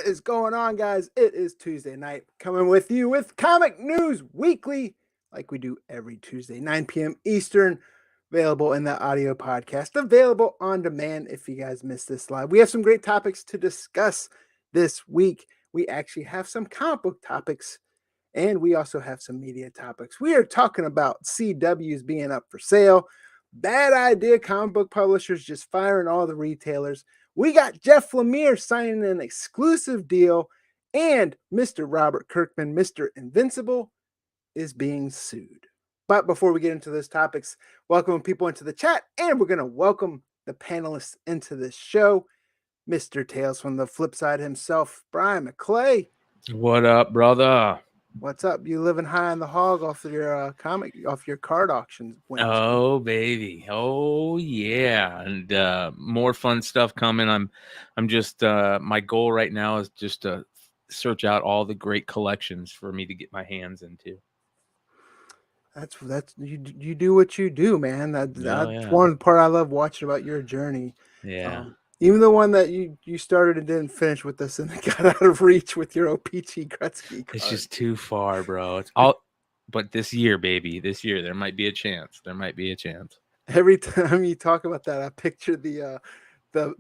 What is going on, guys? It is Tuesday night, coming with you with Comic News Weekly, like we do every Tuesday, 9 p.m. Eastern, available in the audio podcast, available on demand if you guys missed this live. We have some great topics to discuss this week. We actually have some comic book topics, and we also have some media topics. We are talking about CWs being up for sale, bad idea comic book publishers just firing all the retailers. We got Jeff Lemire signing an exclusive deal, and Mr. Robert Kirkman, Mr. Invincible, is being sued. But before we get into those topics, welcome people into the chat, and we're going to welcome the panelists into this show. Mr. Tales from the Flip Side himself, Brian McClay. What up, brother? What's up? You living high on the hog off of your off your card auctions? Oh baby, oh yeah, and more fun stuff coming. I'm just my goal right now is just to search out all the great collections for me to get my hands into. That's you do what you do, man. That's one part I love watching about your journey. Yeah. Even the one that you started and didn't finish with us, and it got out of reach with your OPG Gretzky card. It's just too far, bro. It's all, but this year, baby, this year there might be a chance. Every time you talk about that, I picture the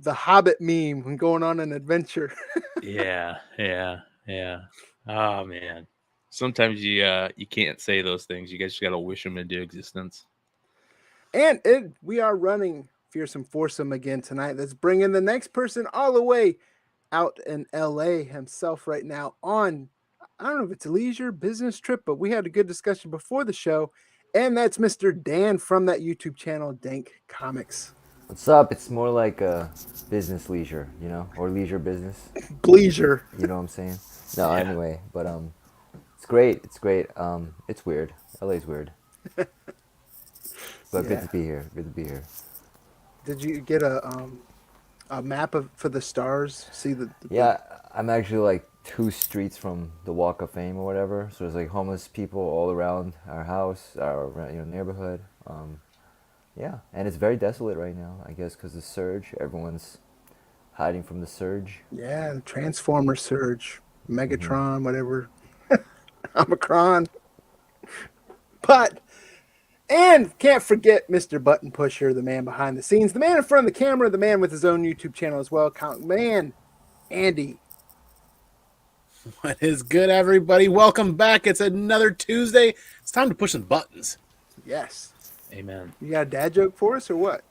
Hobbit meme when going on an adventure. Yeah. Oh man, sometimes you can't say those things. You guys just gotta wish them into existence. And we are running Fearsome Foursome again tonight. Let's bring in the next person all the way out in LA himself right now on, I don't know if it's a leisure business trip, but we had a good discussion before the show. And that's Mr. Dan from that YouTube channel, Dank Comics. What's up? It's more like a business leisure, or leisure business. Leisure. You know what I'm saying? No, yeah. Anyway, but it's great. It's great. It's weird. LA's weird. But yeah. Good to be here. Did you get a map for the stars? See the Yeah, I'm actually like 2 streets from the Walk of Fame or whatever. So there's like homeless people all around our house, our neighborhood. Yeah, and it's very desolate right now, I guess, because the surge. Everyone's hiding from the surge. Yeah, the Transformer surge, Megatron, whatever, Omicron. But. And can't forget Mr. Button Pusher, the man behind the scenes, the man in front of the camera, the man with his own YouTube channel as well. Man, Andy. What is good, everybody? Welcome back. It's another Tuesday. It's time to push some buttons. Yes. Amen. You got a dad joke for us or what?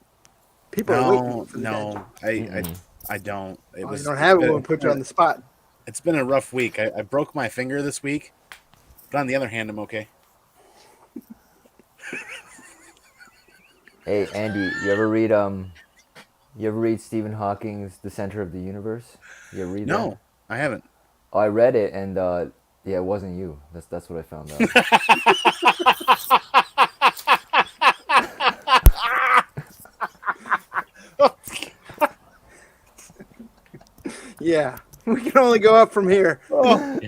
People are waiting for the dad joke. I don't. You don't have it, we'll put you on the spot. It's been a rough week. I broke my finger this week, but on the other hand, I'm okay. Hey Andy, you ever read Stephen Hawking's The Center of the Universe? You ever read that? No, I haven't. Oh, I read it, and yeah, it wasn't you. That's what I found out. Yeah, we can only go up from here. Oh.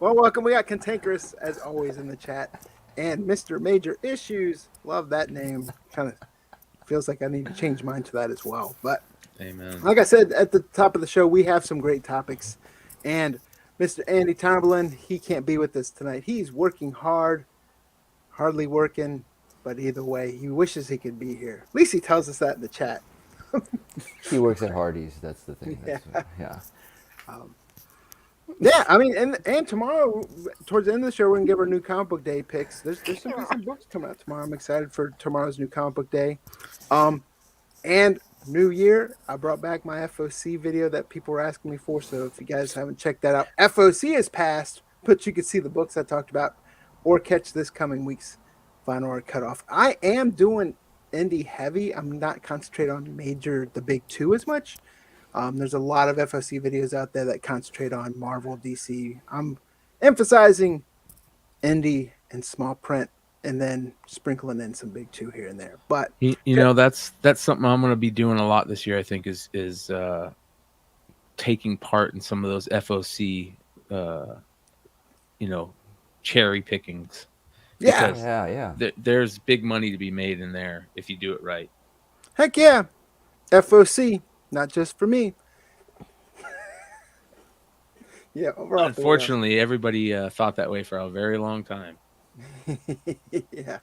Well, welcome. We got Cantankerous as always in the chat. And Mr. Major Issues, love that name. Kind of feels like I need to change mine to that as well. But amen. Like I said at the top of the show, we have some great topics. And Mr. Andy Tomberlin, he can't be with us tonight. He's working hardly working, but either way, he wishes he could be here. At least he tells us that in the chat. He works at Hardee's. That's the thing. Yeah. Yeah, I mean, and tomorrow, towards the end of the show, we're going to give our new comic book day picks. There's some books coming out tomorrow. I'm excited for tomorrow's new comic book day. And New Year, I brought back my FOC video that people were asking me for, so if you guys haven't checked that out, FOC is passed, but you can see the books I talked about or catch this coming week's final or cutoff. I am doing indie heavy. I'm not concentrating on the big two as much. There's a lot of FOC videos out there that concentrate on Marvel, DC. I'm emphasizing indie and small print, and then sprinkling in some big two here and there. But you know, that's something I'm going to be doing a lot this year. I think is taking part in some of those FOC, cherry pickings. Yeah. There's big money to be made in there if you do it right. Heck yeah, FOC. Not just for me. Yeah, overall. Unfortunately, everybody thought that way for a very long time. Yeah.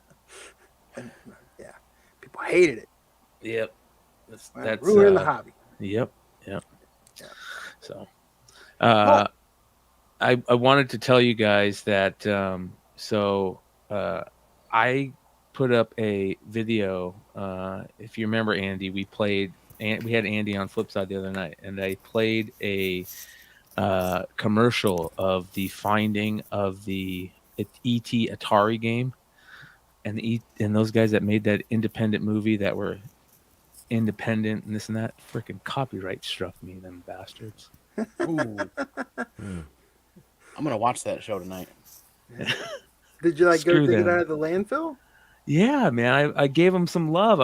And, yeah. People hated it. Yep. That's ruining the hobby. Yep. Yep. Yeah. So, Well, I wanted to tell you guys that I put up a video. If you remember Andy, we had Andy on Flipside the other night, and I played a commercial of the finding of the ET Atari game, and and those guys that made that independent movie that were independent and this and that, freaking copyright struck me, them bastards. Ooh. I'm gonna watch that show tonight. did you like go Screw dig it them. out of the landfill? Yeah, man, I gave them some love.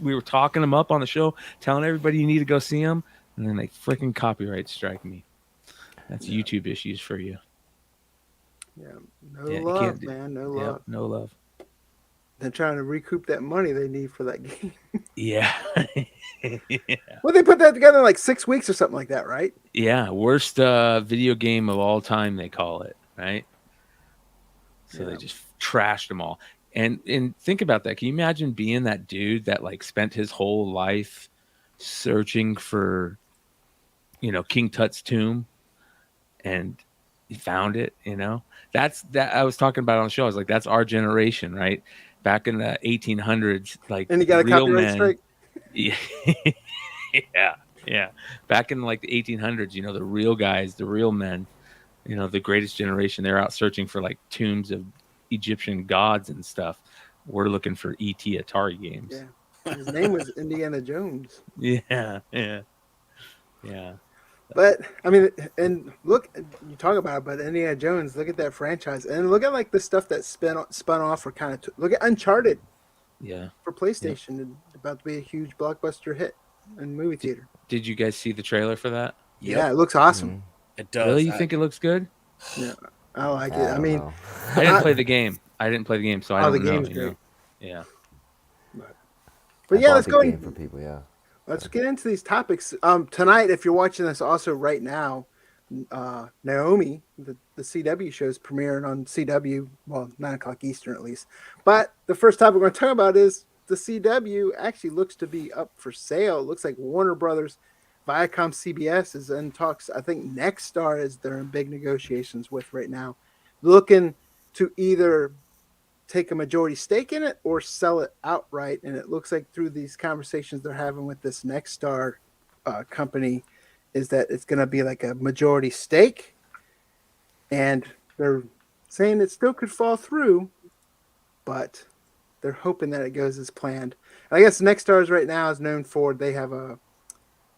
We were talking them up on the show, telling everybody you need to go see them, and then they freaking copyright strike me. That's YouTube issues for you. Yeah. No Yeah, you love, can't man. No Yep, love. no love. They're trying to recoup that money they need for that game. Yeah. Yeah. Well, they put that together in like 6 weeks or something like that, right? Yeah, worst video game of all time, they call it, right? So they just trashed them all. And think about that. Can you imagine being that dude that like spent his whole life searching for, King Tut's tomb, and he found it, That's that I was talking about on the show. I was like, that's our generation, right? Back in the 1800s, like And you got a real copyright men. strike? Yeah. Yeah. Back in like the 1800s, the real guys, the real men, the greatest generation, they're out searching for like tombs of Egyptian gods and stuff. We're looking for ET Atari games. Yeah. His name was Indiana Jones. Yeah. But I mean, and look, you talk about it, but Indiana Jones, look at that franchise, and look at like the stuff that spun off or kind of look at Uncharted. Yeah. For PlayStation, it's about to be a huge blockbuster hit in movie theater. Did you guys see the trailer for that? Yeah, it looks awesome. Mm-hmm. It does. Really? You think it looks good? Yeah, I like it. I mean, I didn't play the game. So I don't the know. game's great. Yeah. But yeah, let's go game for people. Yeah. Let's get into these topics. Tonight, if you're watching this also right now, Naomi, the CW show is premiering on CW, well, 9:00 Eastern at least. But the first topic we're going to talk about is the CW actually looks to be up for sale. It looks like Warner Brothers, ViacomCBS is in talks. I think Nexstar is they're in big negotiations with right now, looking to either take a majority stake in it or sell it outright. And it looks like through these conversations they're having with this Nexstar company is that it's going to be like a majority stake, and they're saying it still could fall through, but they're hoping that it goes as planned. And I guess Nexstars right now is known for, they have a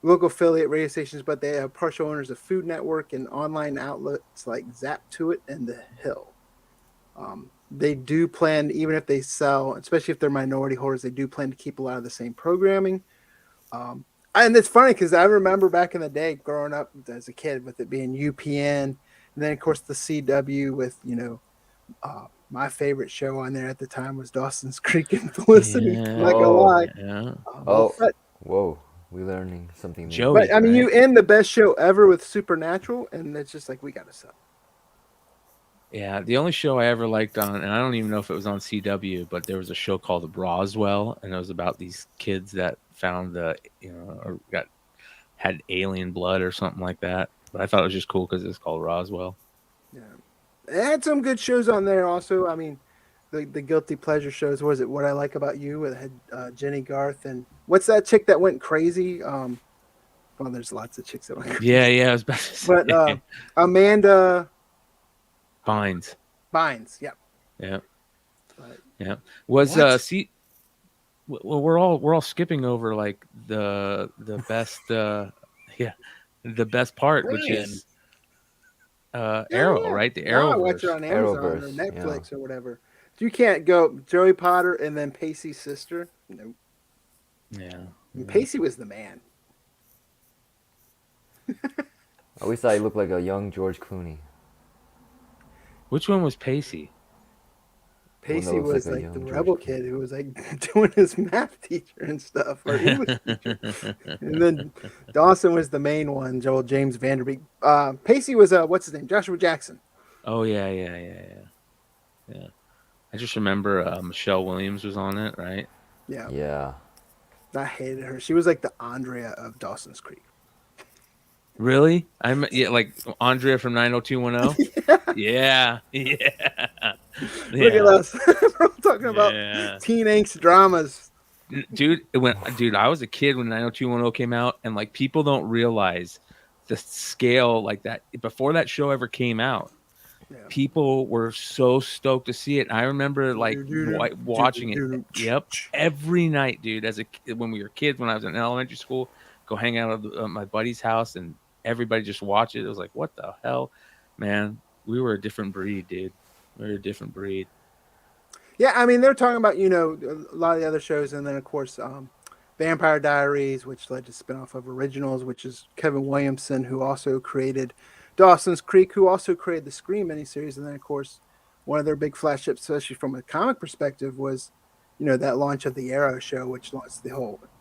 local affiliate radio stations, but they have partial owners of Food Network and online outlets like Zap To It and The Hill. They do plan, even if they sell, especially if they're minority holders, they do plan to keep a lot of the same programming. And it's funny because I remember back in the day growing up as a kid with it being UPN, and then of course the CW with, my favorite show on there at the time was Dawson's Creek and Felicity. Yeah. Not gonna lie. Yeah. Whoa, we're learning something new. Joey. But I mean, you end the best show ever with Supernatural, and it's just like, we gotta sell. Yeah, the only show I ever liked on, and I don't even know if it was on CW, but there was a show called Roswell, and it was about these kids that found or had alien blood or something like that. But I thought it was just cool because it's called Roswell. Yeah, it had some good shows on there. Also, I mean, the guilty pleasure shows. Was it What I Like About You? It had Jenny Garth and what's that chick that went crazy? Well, there's lots of chicks that went crazy. Yeah, I was about to say. But Amanda Bynes. Yeah. Yeah. But, Yeah. Was well, we're all skipping over like the best the best part, which is Arrow, right? The Arrowverse. I watch it on Amazon or Arrowverse, Netflix or whatever. You can't go Joey Potter and then Pacey's sister. Nope. Yeah. And Pacey was the man. I always thought he looked like a young George Clooney. Which one was Pacey? Pacey looks like was a like the young George rebel Clooney. kid who was like doing his math teacher and stuff, or English teacher. And then Dawson was the main one, Joel James Vanderbeek. Pacey was what's his name? Joshua Jackson. Oh yeah. I just remember Michelle Williams was on it, right? Yeah, Yeah. I hated her. She was like the Andrea of Dawson's Creek. Really? Like Andrea from 90210. Yeah. Look at us. We're talking about Yeah. teen angst dramas. Dude, I was a kid when 90210 came out, and like people don't realize the scale like that before that show ever came out. Yeah. People were so stoked to see it. I remember like watching it. Yep, every night, dude. When we were kids, when I was in elementary school, go hang out at my buddy's house, and everybody just watch it. It was like, what the hell, man? We were a different breed, dude. We were a different breed. Yeah, I mean, they're talking about, a lot of the other shows, and then, of course, Vampire Diaries, which led to spinoff of Originals, which is Kevin Williamson, who also created Dawson's Creek, who also created the Scream miniseries. And then, of course, one of their big flagships, especially from a comic perspective, was, that launch of the Arrow show, which launched the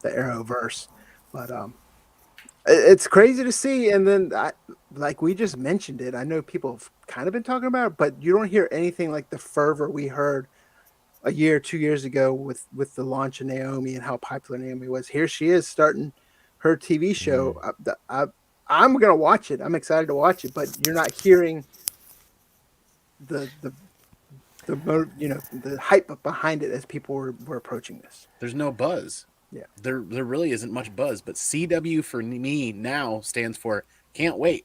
Arrowverse. But it's crazy to see. And then, like we just mentioned it, I know people have kind of been talking about it, but you don't hear anything like the fervor we heard a year, 2 years ago with the launch of Naomi and how popular Naomi was. Here she is starting her TV show. I'm gonna watch it. I'm excited to watch it, but you're not hearing the hype behind it as people were approaching this. There's no buzz. Yeah, there really isn't much buzz. But CW for me now stands for can't wait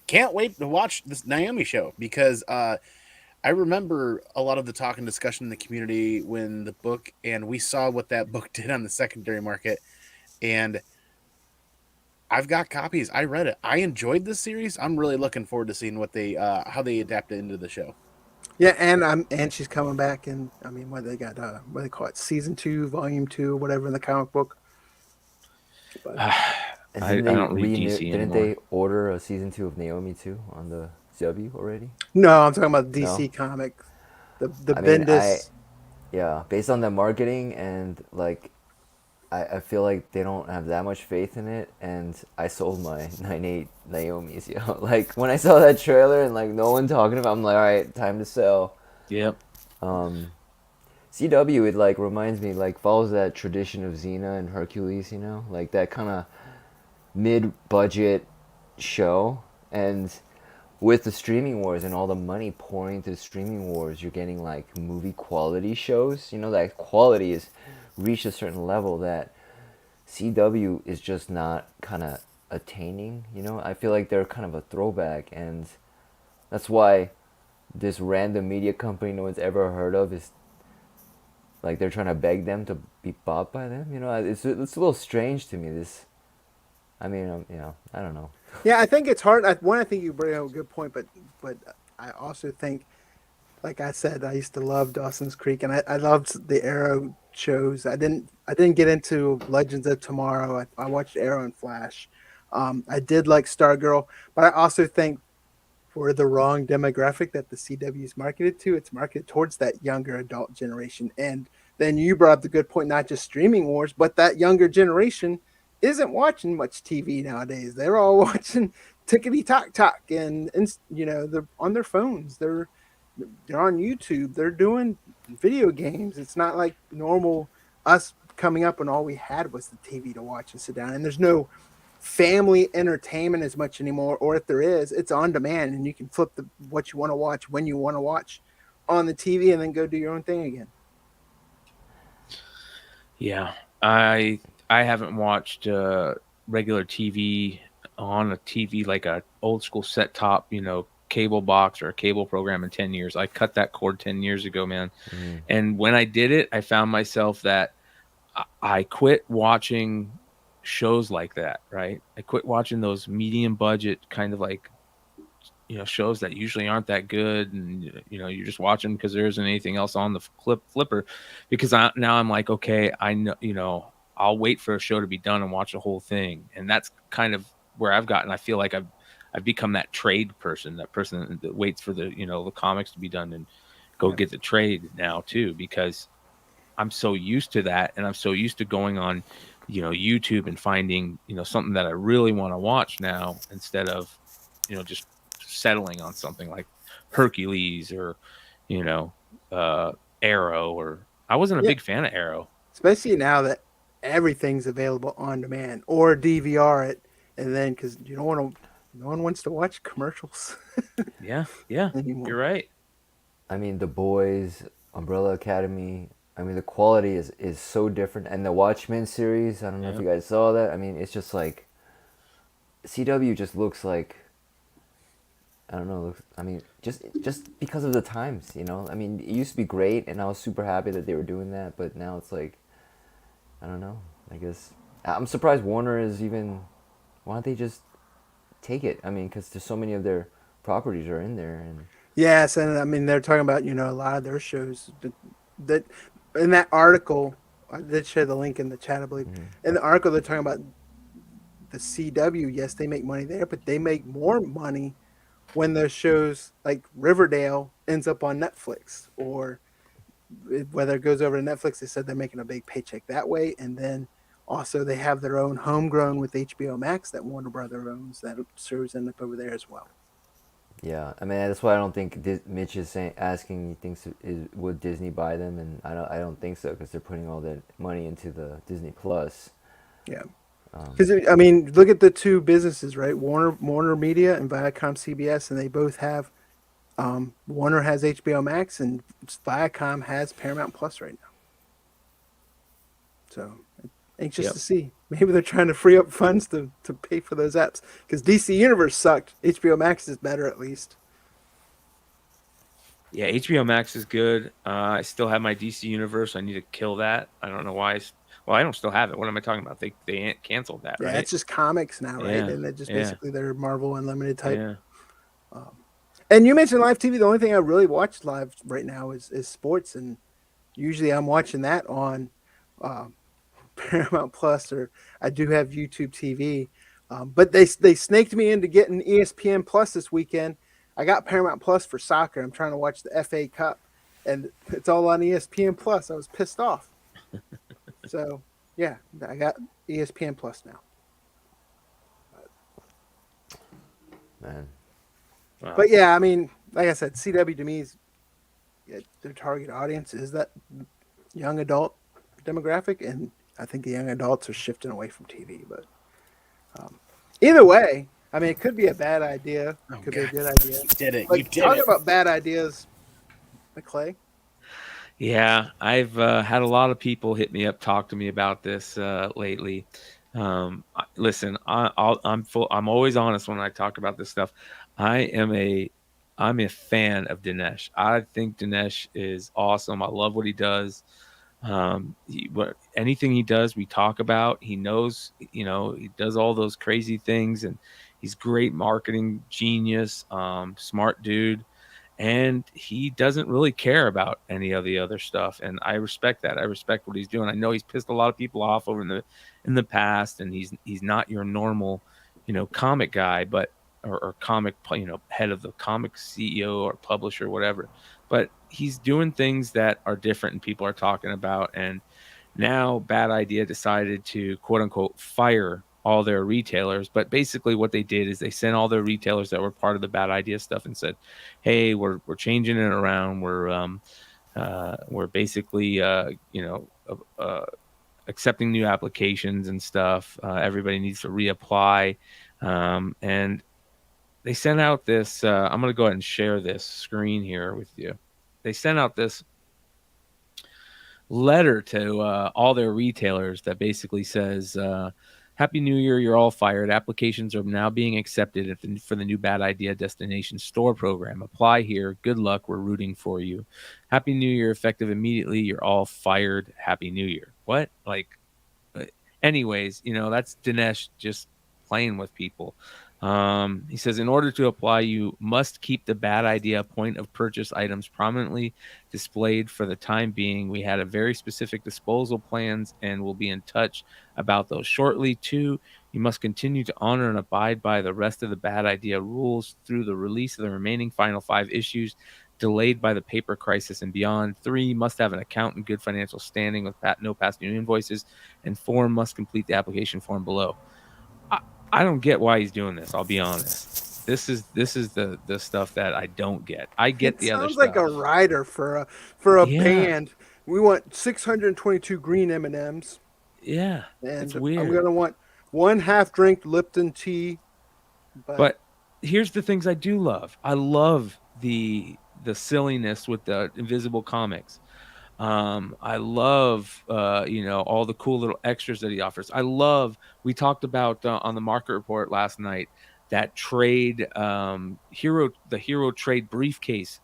to watch this Naomi show, because I remember a lot of the talk and discussion in the community when the book, and we saw what that book did on the secondary market, and I've got copies. I read it. I enjoyed this series. I'm really looking forward to seeing what they how they adapt it into the show. yeah, and she's coming back, and I mean, what they got, what they call it, season 2, volume 2, whatever in the comic book. But, And I don't read DC didn't anymore. they order a season 2 of Naomi too on the CW already? no, I'm talking about DC No? comic, the I mean, Bendis. yeah, based on the marketing and like, I feel like they don't have that much faith in it, and I sold my 9/8 Naomi's, like when I saw that trailer and like no one talking about it, I'm like, all right, time to sell. Yep. CW, it like reminds me, like follows that tradition of Xena and Hercules, like that kind of mid-budget show. And with the streaming wars and all the money pouring into the streaming wars, you're getting like movie quality shows. That quality is reached a certain level that CW is just not kind of attaining. I feel like they're kind of a throwback, and that's why this random media company no one's ever heard of is like they're trying to beg them to be bought by them. It's a little strange to me. I don't know. Yeah, I think it's hard. I think you bring up a good point, but I also think, like I said, I used to love Dawson's Creek, and I loved the Arrow shows. I didn't get into Legends of Tomorrow. I watched Arrow and Flash. I did like Stargirl, but I also think for the wrong demographic that the CW is marketed to, it's marketed towards that younger adult generation. And then you brought up the good point, not just streaming wars, but that younger generation isn't watching much TV nowadays. They're all watching Tickety Tock Tock, and they're on their phones. They're on YouTube. They're doing video games. It's not like normal us coming up and all we had was the TV to watch and sit down. And there's no family entertainment as much anymore, or if there is, it's on demand, and you can flip what you want to watch when you want to watch on the TV, and then go do your own thing again. Yeah, I haven't watched regular TV on a TV like a old school set top, cable box or a cable program in 10 years. I cut that cord 10 years ago, man. And when I did it, I found myself that I quit watching shows like that, right? I quit watching those medium budget kind of like, shows that usually aren't that good. And, you're just watching because there isn't anything else on the flipper, because now I'm like, okay, I know, I'll wait for a show to be done and watch the whole thing. And that's kind of where I've gotten. I feel like I've become that trade person, that person that waits for the, the comics to be done go get the trade now too, because I'm so used to that, and I'm so used to going on, YouTube and finding, something that I really want to watch now, instead of, just settling on something like Hercules or, you know, Arrow. Or I wasn't a Yeah. big fan of Arrow. Especially now that everything's available on demand or DVR it, and then because you don't want to, no one wants to watch commercials Yeah, anymore. you're right. I mean, The Boys, Umbrella Academy. I mean, the quality is so different, and the Watchmen series. I don't know if Yeah. you guys saw that. I mean, it's just like CW just looks like, I don't know. I mean, just because of the times, you know. I mean, it used to be great, and I was super happy that they were doing that. But now it's like, I don't know. I guess I'm surprised Warner is even. Why don't they just take it? I mean, because there's so many of their properties are in there, and Yes, and I mean they're talking about a lot of their shows that in that article. I did share the link in the chat, I believe. In the article, they're talking about the CW. Yes, they make money there, but they make more money when their shows like Riverdale ends up on Netflix, or whether it goes over to Netflix. They said they're making a big paycheck that way, and then also they have their own homegrown with HBO Max that Warner Brother owns that shows end up over there as well. yeah. I mean, that's why I don't think Mitch is asking. He thinks would Disney buy them, and I don't think so, because they're putting all that money into the Disney Plus. Yeah. Because I mean, look at the two businesses, right? Warner Media and ViacomCBS, and they both have. Warner has HBO Max, and Viacom has Paramount Plus right now. So anxious to see. Maybe they're trying to free up funds to pay for those apps, because DC Universe sucked. HBO Max is better, at least. Yeah, HBO Max is good. I still have my DC Universe. I need to kill that. I don't know why. Well, I don't still have it. What am I talking about? They canceled that, Yeah, right? it's just comics now, right? Yeah, And it just yeah. basically their Marvel Unlimited type. Yeah. And you mentioned live TV. The only thing I really watch live right now is sports, and usually I'm watching that on Paramount Plus, or I do have YouTube TV. But they snaked me into getting ESPN Plus this weekend. I got Paramount Plus for soccer. I'm trying to watch the FA Cup, and it's all on ESPN Plus. I was pissed off. So yeah, I got ESPN Plus now. Man, Wow. But yeah, I mean, like I said, CW to me is their target audience is that young adult demographic, and I think the young adults are shifting away from TV. But either way, I mean, it could be a bad idea. It could be a good idea. You did it. Like, You did talking it. about bad ideas, McClay. Yeah, I've had a lot of people hit me up, talk to me about this lately. Listen, I'm always honest when I talk about this stuff. I'm a fan of Dinesh. I think Dinesh is awesome. I love what he does. Anything he does, we talk about. He knows, he does all those crazy things, and he's great marketing genius, smart dude. And he doesn't really care about any of the other stuff, and I respect that. I respect what he's doing. I know he's pissed a lot of people off over in the past, and he's not your normal, comic guy, but or comic, head of the comic CEO or publisher, whatever. But he's doing things that are different, and people are talking about. And now Bad Idea decided to, quote unquote, fire all their retailers. But basically what they did is they sent all their retailers that were part of the Bad Idea stuff and said, hey, we're changing it around. We're basically accepting new applications and stuff. Everybody needs to reapply. And they sent out this, I'm going to go ahead and share this screen here with you. They sent out this letter to all their retailers that basically says, Happy New Year, you're all fired. Applications are now being accepted for the new Bad Idea Destination Store program. Apply here. Good luck. We're rooting for you. Happy New Year, effective immediately. You're all fired. Happy New Year. What? Anyways, that's Dinesh just playing with people. He says, in order to apply, you must keep the Bad Idea point of purchase items prominently displayed for the time being. We had a very specific disposal plans and will be in touch about those shortly. 2, you must continue to honor and abide by the rest of the Bad Idea rules through the release of the remaining final 5 issues. delayed by the paper crisis and beyond. 3, must have an account in good financial standing with no past due invoices. And 4, must complete the application form below. I don't get why he's doing this. I'll be honest. This is the stuff that I don't get. I get It the other sounds like stuff. a rider for a Yeah. band. We want 622 green M&Ms, Yeah, it's and I'm weird. gonna want 1 half drink Lipton tea. But here's the things I do love. I love the silliness with the Invisible comics. I love all the cool little extras that he offers. We talked about on the market report last night that trade the hero trade briefcase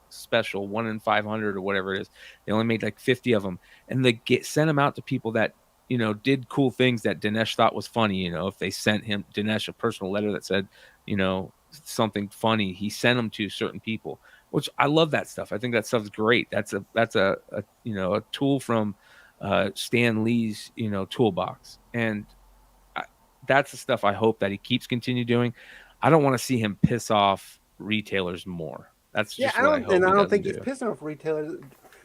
special 1 in 500 or whatever it is. They only made like 50 of them, and they sent them out to people that did cool things that Dinesh thought was funny. If they sent Dinesh a personal letter that said something funny, he sent them to certain people, which I love that stuff. I think that stuff's great. That's a tool from Stan Lee's toolbox, and that's the stuff I hope that he keeps continue doing. I don't want to see him piss off retailers more. That's just what I hope he I don't doesn't think he's do. pissing off retailers.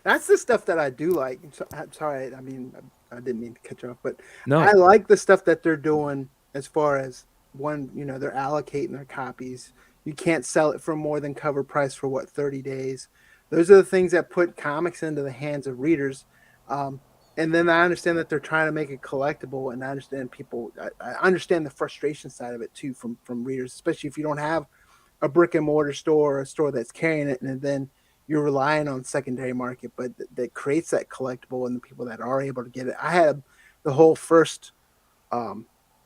That's the stuff that I do like. I'm sorry, I mean, I didn't mean to cut you off, but No, I like the stuff that they're doing as far as they're allocating their copies. You can't sell it for more than cover price for 30 days. Those are the things that put comics into the hands of readers. And then I understand that they're trying to make it collectible, and I understand I understand the frustration side of it too from readers, especially if you don't have a brick and mortar store or a store that's carrying it, and then you're relying on secondary market, but that creates that collectible and the people that are able to get it. I had the whole first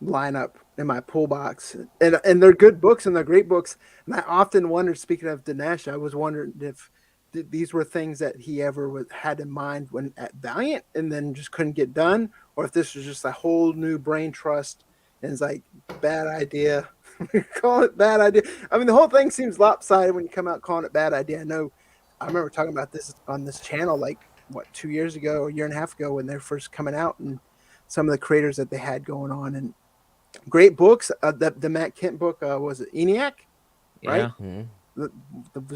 lineup in my pull box, and they're good books and they're great books. And I often wondered, speaking of Dinesh, I was wondering if these were things that he ever had in mind when at Valiant and then just couldn't get done, or if this was just a whole new brain trust and it's like bad idea. Call it bad idea. I mean, the whole thing seems lopsided when you come out calling it bad idea. I remember talking about this on this channel like 2 years ago, or a year and a half ago, when they're first coming out, and some of the creators that they had going on, and great books. The Matt Kent book was it ENIAC, right? yeah. Mm-hmm.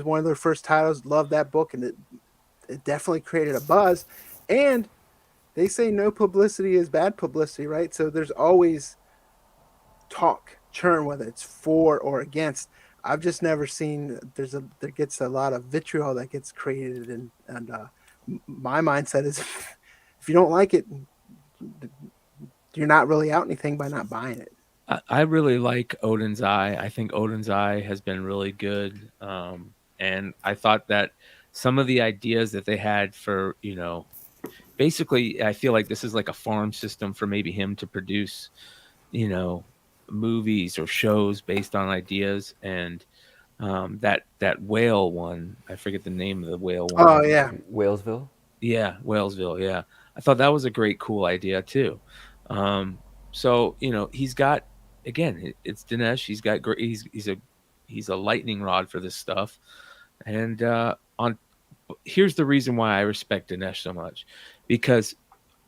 One of their first titles. Loved that book, and it definitely created a buzz. And they say no publicity is bad publicity, right? So there's always talk, churn, whether it's for or against. I've just never seen there gets a lot of vitriol that gets created, and my mindset is if you don't like it, you're not really out anything by not buying it. I really like Odin's Eye. I think Odin's Eye has been really good. And I thought that some of the ideas that they had for, basically, I feel like this is like a farm system for maybe him to produce, movies or shows based on ideas. And that whale one, I forget the name of the whale one. Oh yeah, Walesville. Yeah, Whalesville. Yeah, I thought that was a great, cool idea too. So he's got, again, it's Dinesh. He's got great. He's a lightning rod for this stuff. And here's the reason why I respect Dinesh so much, because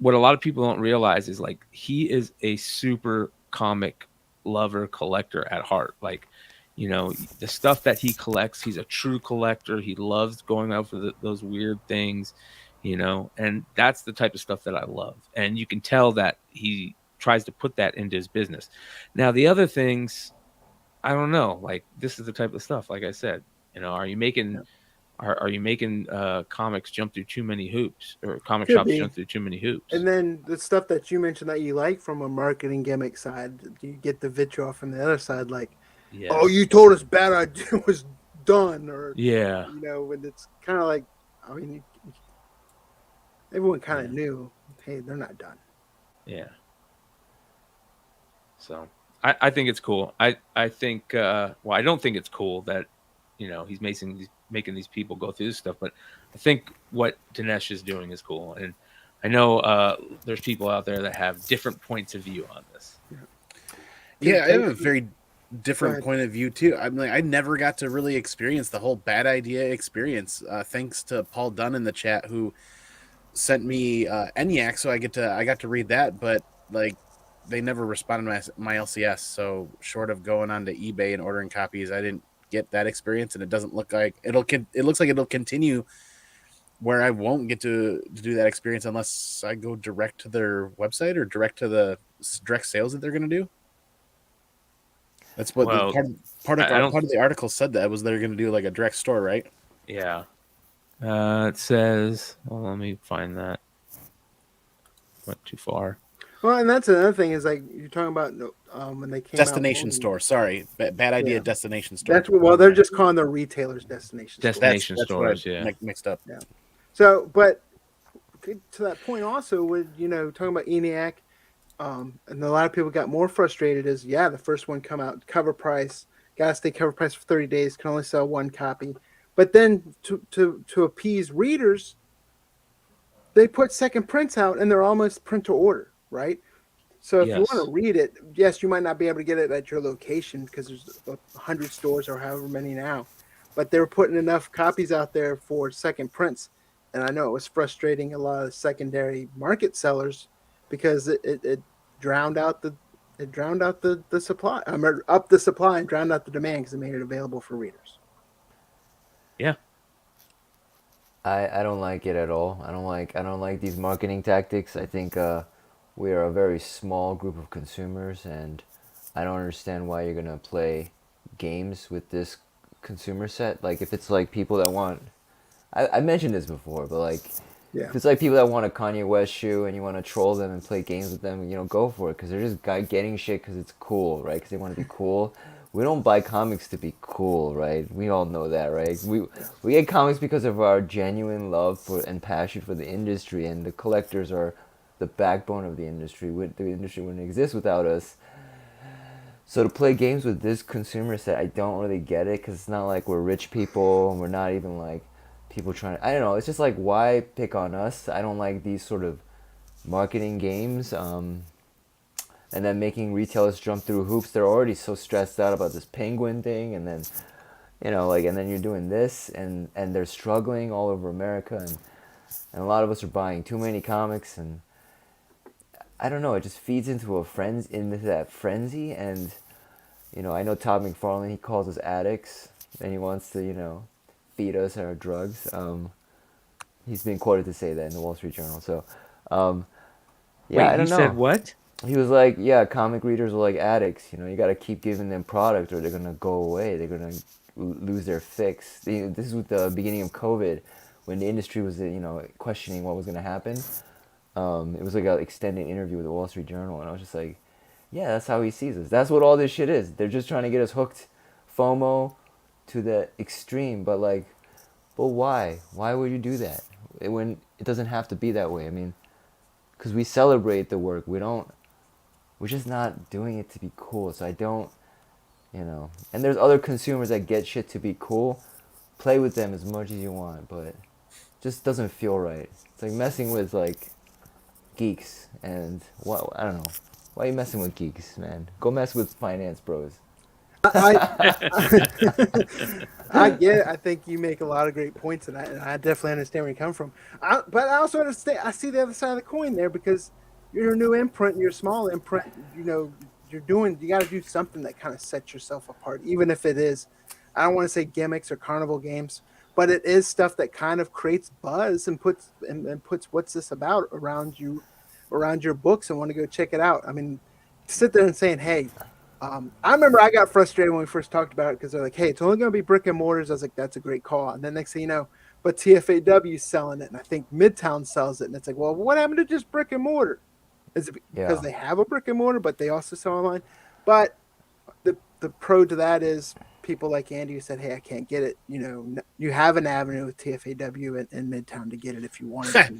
what a lot of people don't realize is like he is a super comic lover collector at heart. Like, the stuff that he collects, he's a true collector. He loves going out for those weird things, and that's the type of stuff that I love. And you can tell that he tries to put that into his business. Now, the other things, I don't know. Like, this is the type of stuff, like I said, are you making comics jump through too many hoops, or comic Could shops be. jump through too many hoops? And then the stuff that you mentioned that you like from a marketing gimmick side, you get the vitriol from the other side, like, Yes. oh, you told us bad idea was done, or Yeah. when it's kind of like, I mean, everyone kind of knew, hey, they're not done. Yeah. So I think it's cool. I think I don't think it's cool that he's making these people go through this stuff, but I think what Dinesh is doing is cool. And I know there's people out there that have different points of view on this. Yeah, I have a very different point of view too. I'm like, I never got to really experience the whole bad idea experience. Thanks to Paul Dunn in the chat who sent me ENIAC, so I got to read that, but like they never responded to my LCS. So short of going on to eBay and ordering copies, I didn't get that experience, and it doesn't look like it looks like it'll continue where I won't get to do that experience unless I go direct to their website or direct to the direct sales that they're going to do. That's what Well, part I don't. of the article said, that was they're going to do like a direct store, right? Yeah. It says. Well, let me find that. Went too far. Well, and that's another thing is like you're talking about when they came Destination out. store. Sorry, bad idea. Yeah. Destination store. That's what. Well, they're just calling their retailers destination stores. Destination That's stores. what I Yeah. mixed up. Yeah. So, but to that point, also with talking about ENIAC, and a lot of people got more frustrated. Is the first one come out cover price, gotta stay cover price for 30 days, can only sell one copy. But then to appease readers, they put second prints out, and they're almost print to order, right? So if you Yes. want to read it, yes, you might not be able to get it at your location because there's 100 stores or however many now. But they were putting enough copies out there for second prints. And I know it was frustrating a lot of secondary market sellers because it drowned out the supply. Up the supply and drowned out the demand because it made it available for readers. Yeah. I don't like it at all. I don't like these marketing tactics. I think we are a very small group of consumers, and I don't understand why you're gonna play games with this consumer set. Like if it's like people that want, I mentioned this before, but like if it's like people that want a Kanye West shoe and you want to troll them and play games with them, go for it because they're just getting shit because it's cool, right? Because they want to be cool. We don't buy comics to be cool, right? We all know that, right? We get comics because of our genuine love for and passion for the industry, and the collectors are the backbone of the industry. The industry wouldn't exist without us. So to play games with this consumer set, I don't really get it because it's not like we're rich people and we're not even like people trying to, I don't know. It's just like, why pick on us? I don't like these sort of marketing games. And then making retailers jump through hoops. They're already so stressed out about this penguin thing, and then, and then you're doing this, and they're struggling all over America, and a lot of us are buying too many comics, and I don't know. It just feeds into that frenzy, and I know Todd McFarlane. He calls us addicts, and he wants to feed us our drugs. He's been quoted to say that in the Wall Street Journal. So, Wait, I don't know. He said what? He was like, yeah, comic readers are like addicts. You got to keep giving them product or they're going to go away. They're going to lose their fix. This is with the beginning of COVID when the industry was, questioning what was going to happen. It was like an extended interview with the Wall Street Journal. And I was just like, yeah, that's how he sees us. That's what all this shit is. They're just trying to get us hooked. FOMO to the extreme. But why? Why would you do that? When it doesn't have to be that way. I mean, because we celebrate the work. We're just not doing it to be cool. So I don't, and there's other consumers that get shit to be cool. Play with them as much as you want, but it just doesn't feel right. It's like messing with like geeks, and I don't know. Why are you messing with geeks, man? Go mess with finance bros. I get it. I think you make a lot of great points, and I definitely understand where you come from. But I also understand. I see the other side of the coin there because you're a new imprint, you're a small imprint. You got to do something that kind of sets yourself apart, even if it is. I don't want to say gimmicks or carnival games, but it is stuff that kind of creates buzz and puts what's this about around your books and want to go check it out. I mean, sit there and saying, hey. I remember I got frustrated when we first talked about it because they're like, hey, it's only going to be brick and mortars. I was like, that's a great call. And then next thing you know, but TFAW's selling it, and I think Midtown sells it. And it's like, well, what happened to just brick and mortar? Is it because they have a brick and mortar, but they also sell online? But the pro to that is people like Andy who said, hey, I can't get it. You have an avenue with TFAW in Midtown to get it if you wanted to.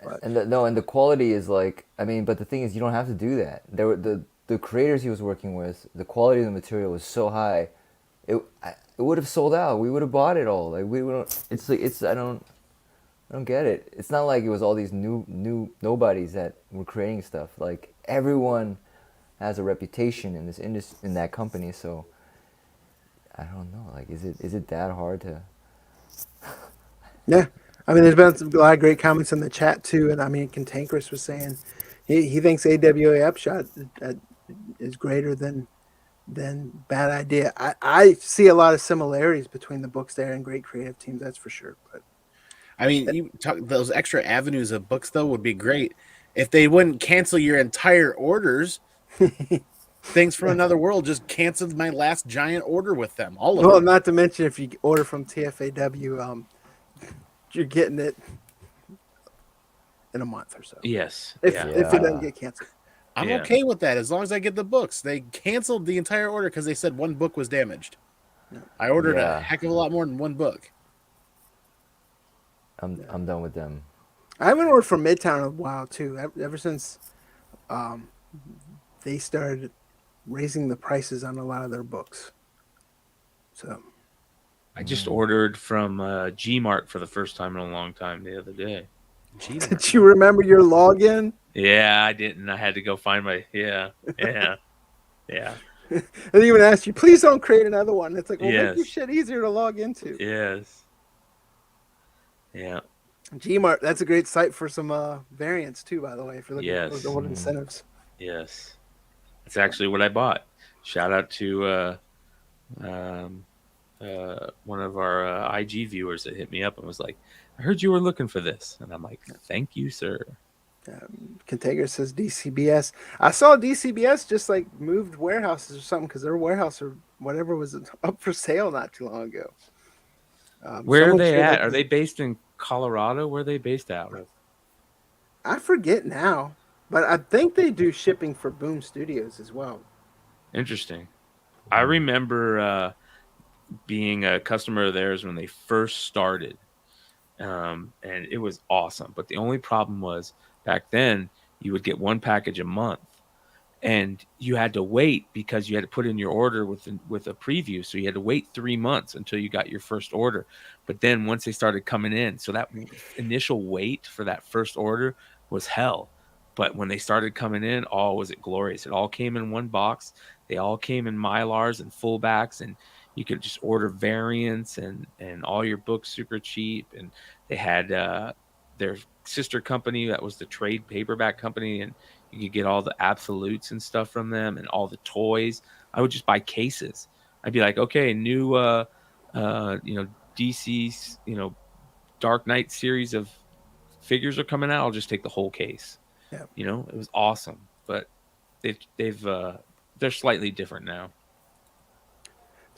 But, and the quality is like, I mean, but the thing is, you don't have to do that. The creators he was working with, the quality of the material was so high, it would have sold out. We would have bought it all. Like we would. I don't get it. It's not like it was all these new nobodies that were creating stuff. Like everyone has a reputation in this industry, in that company. So I don't know. Like, is it that hard to? Yeah, I mean, there's been a lot of great comments in the chat too, and I mean, Cantankerous was saying he thinks AWA Upshot is greater than then Bad Idea. I see a lot of similarities between the books there and great creative teams, that's for sure. But I mean, you talk those extra avenues of books though would be great if they wouldn't cancel your entire orders. Things from Another World just canceled my last giant order with them. All of well, them. not to mention if you order from TFAW, you're getting it in a month or so. Yes. If Yeah. if it doesn't get canceled. I'm Yeah. okay with that as long as I get the books. They canceled the entire order because they said one book was damaged. I ordered a Yeah. heck of a lot more than one book. I'm done with them. I haven't ordered from Midtown in a while too. Ever since they started raising the prices on a lot of their books. So I just ordered from Gmart for the first time in a long time the other day. did you remember your login? Yeah, I didn't. I had to go find my yeah. And even asked you, please don't create another one. It's like, well, make your Yes. shit easier to log into. Yes. Yeah. Gmart, that's a great site for some variants too, by the way, if you're looking Yes. for the incentives. Yes. That's actually what I bought. Shout out to one of our IG viewers that hit me up and was like, I heard you were looking for this. And I'm like, thank you, sir. Contagious says DCBS. I saw DCBS just like moved warehouses or something because their warehouse or whatever was up for sale not too long ago. Where are someone they shared, at? like, Are they based in Colorado? Where are they based out of? I forget now, but I think they do shipping for Boom Studios as well. Interesting. I remember being a customer of theirs when they first started. And it was awesome. But the only problem was back then you would get one package a month and you had to wait because you had to put in your order with a preview. So you had to wait 3 months until you got your first order. But then once they started coming in, so that initial wait for that first order was hell. But when they started coming in, oh, was it glorious. It all came in one box. They all came in Mylars and fullbacks, and you could just order variants and all your books super cheap. And they had their sister company that was the trade paperback company, and you could get all the absolutes and stuff from them and all the toys. I would just buy cases. I'd be like, okay, new DC's Dark Knight series of figures are coming out. I'll just take the whole case. Yeah. It was awesome. But they're slightly different now.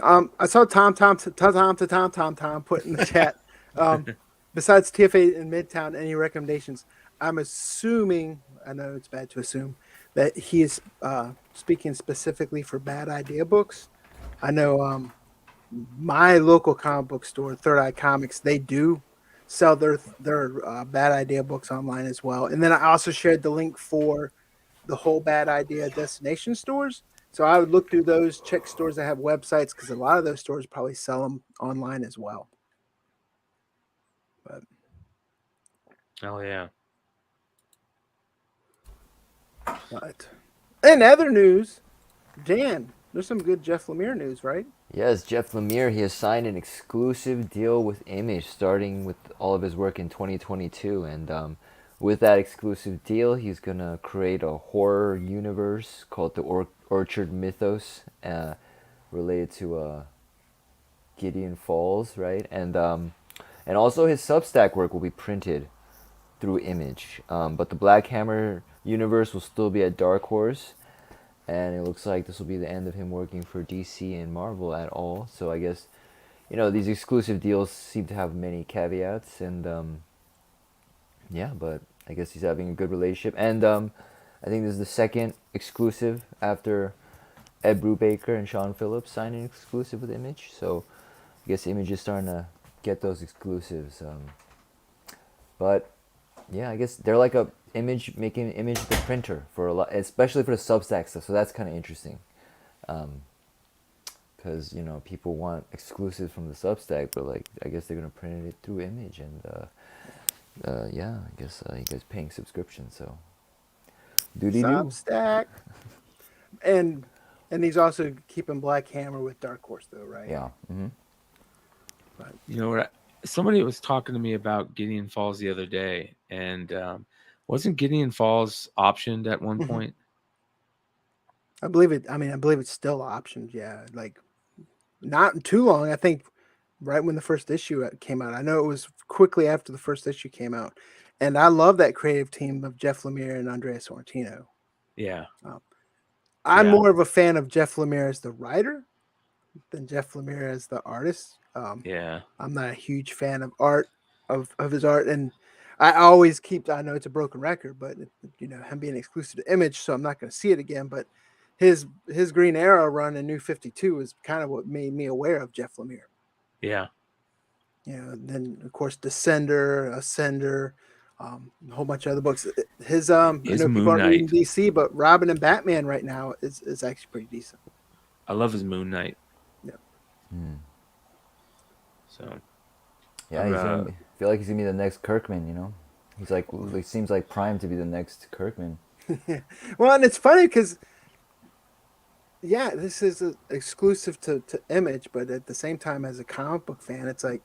I saw Tom put in the chat. Besides TFA in Midtown, any recommendations? I'm assuming, I know it's bad to assume, that he is speaking specifically for Bad Idea books. I know my local comic book store, Third Eye Comics, they do sell their Bad Idea books online as well. And then I also shared the link for the whole Bad Idea destination stores. So I would look through those, check stores that have websites, because a lot of those stores probably sell them online as well. Oh yeah. But in other news, Dan, there's some good Jeff Lemire news, right? Yes, Jeff Lemire, he has signed an exclusive deal with Image starting with all of his work in 2022. And with that exclusive deal, he's going to create a horror universe called the Orchard Mythos, related to Gideon Falls, right? And also his Substack work will be printed through Image. But the Black Hammer universe will still be at Dark Horse. And it looks like this will be the end of him working for DC and Marvel at all. So I guess, these exclusive deals seem to have many caveats. And, yeah, but I guess he's having a good relationship. And I think this is the second exclusive after Ed Brubaker and Sean Phillips signed an exclusive with Image. So I guess Image is starting to get those exclusives. But, yeah, I guess they're like making Image the printer for a lot, especially for the Substack stuff. So that's kind of interesting, because people want exclusives from the Substack, but I guess they're gonna print it through Image, and yeah, I guess you guys paying subscription, so duty do. Substack, and he's also keeping Black Hammer with Dark Horse, though, right? Yeah. Mm-hmm. But You know what? Somebody was talking to me about Gideon Falls the other day, and wasn't Gideon Falls optioned at one point? I believe it. I mean, I believe it's still optioned. Yeah, like not too long. I think right when the first issue came out. I know it was quickly after the first issue came out, and I love that creative team of Jeff Lemire and Andrea Sorrentino. Yeah. I'm Yeah. more of a fan of Jeff Lemire as the writer than Jeff Lemire as the artist. Yeah. I'm not a huge fan of art of his art, and I always keep. I know it's a broken record, but him being exclusive to Image, so I'm not going to see it again. But his Green Arrow run in New 52 is kind of what made me aware of Jeff Lemire. Yeah. Then of course Descender, Ascender, a whole bunch of other books. His I know people Moon aren't reading Knight. DC, but Robin and Batman right now is actually pretty decent. I love his Moon Knight. Yeah. So. Yeah, I feel like he's gonna be the next Kirkman. He's like, he seems like primed to be the next Kirkman. Well, and it's funny because, yeah, this is exclusive to Image, but at the same time, as a comic book fan, it's like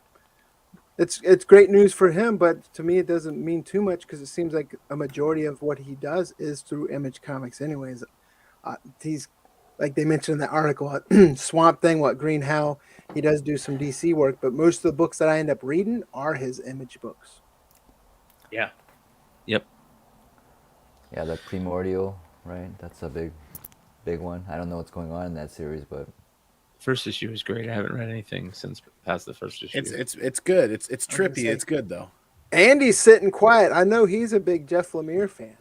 it's great news for him. But to me, it doesn't mean too much because it seems like a majority of what he does is through Image Comics, anyways. He's like they mentioned in that article, Swamp Thing, Green Hell. He does do some DC work, but most of the books that I end up reading are his Image books. Yeah. Yep. Yeah, that Primordial, right? That's a big one. I don't know what's going on in that series, but first issue was great. I haven't read anything since past the first issue. It's good. It's trippy. It's good though. Andy's sitting quiet. I know he's a big Jeff Lemire fan.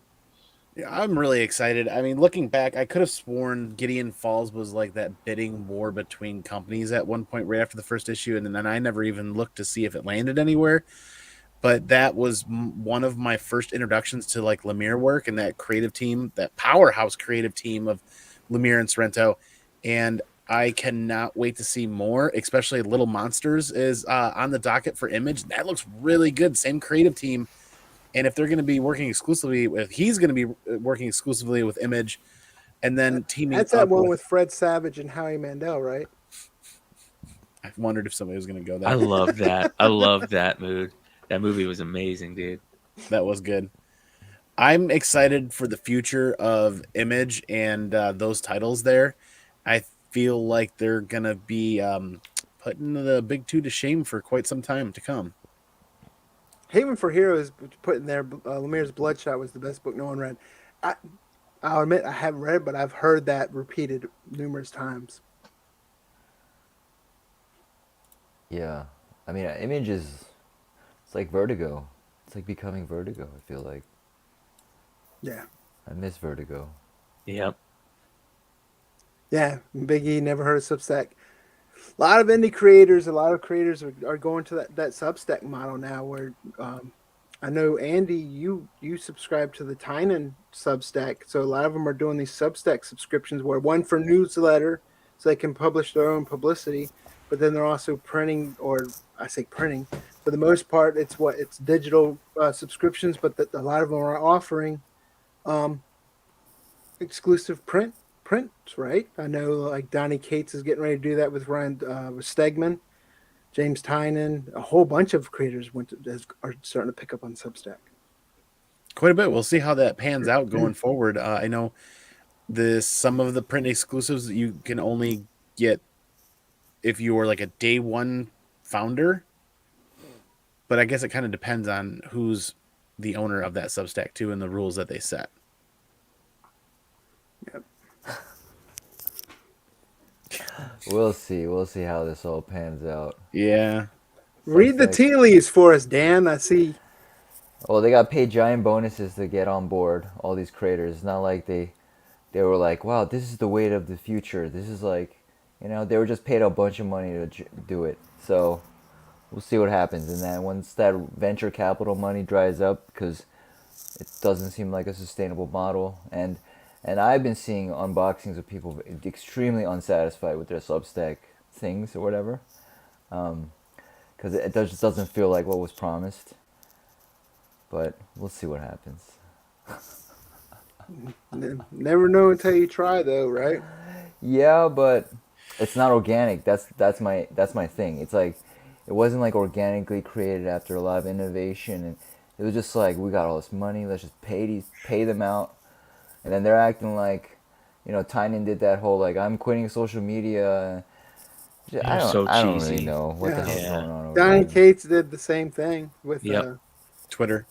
Yeah, I'm really excited. I mean, looking back, I could have sworn Gideon Falls was like that bidding war between companies at one point right after the first issue, and then I never even looked to see if it landed anywhere. But that was one of my first introductions to like Lemire work and that creative team, that powerhouse creative team of Lemire and Sorrento. And I cannot wait to see more, especially Little Monsters is on the docket for Image. That looks really good. Same creative team. And if they're going to be working exclusively with, he's going to be working exclusively with Image and then teaming That's that up one with Fred Savage and Howie Mandel, right? I wondered if somebody was going to go there. I love that. I love that mood. That movie was amazing, dude. That was good. I'm excited for the future of Image and those titles there. I feel like they're going to be putting the big two to shame for quite some time to come. Haven for Heroes put in there. Lemire's Bloodshot was the best book no one read. I'll admit I haven't read it, but I've heard that repeated numerous times. yeah, I mean, Image is, it's like Vertigo. It's like becoming Vertigo. I feel like Yeah. I miss Vertigo. Yep. Yeah. Big E, never heard of Substack. A lot of indie creators, a lot of creators are going to that Substack model now where I know, Andy, you subscribe to the Tynan Substack. So a lot of them are doing these Substack subscriptions where one for newsletter so they can publish their own publicity, but then they're also printing, or I say printing, for the most part, it's digital subscriptions, but a lot of them are offering exclusive prints, right? I know like Donnie Cates is getting ready to do that with Ryan with Stegman, James Tynan, a whole bunch of creators are starting to pick up on Substack. Quite a bit. We'll see how that pans out going forward. I know some of the print exclusives you can only get if you are like a day one founder, but I guess it kind of depends on who's the owner of that Substack too and the rules that they set. Yep. We'll see. We'll see how this all pans out. Yeah. Read the tea leaves for us, Dan. I see. Well, they got paid giant bonuses to get on board, all these creators. It's not like they were like, wow, this is the weight of the future. This is like, they were just paid a bunch of money to do it. So we'll see what happens. And then once that venture capital money dries up, because it doesn't seem like a sustainable model, and I've been seeing unboxings of people extremely unsatisfied with their Substack things or whatever, because it just doesn't feel like what was promised. But we'll see what happens. Never know until you try, though, right? Yeah, but it's not organic. That's my thing. It's like it wasn't like organically created after a lot of innovation, and it was just like, we got all this money, let's just pay them out. And then they're acting like, Tynan did that whole like I'm quitting social media. They're so I don't really cheesy. know what the hell's Yeah. going on over Donnie there. Cates did the same thing with Yep. Twitter.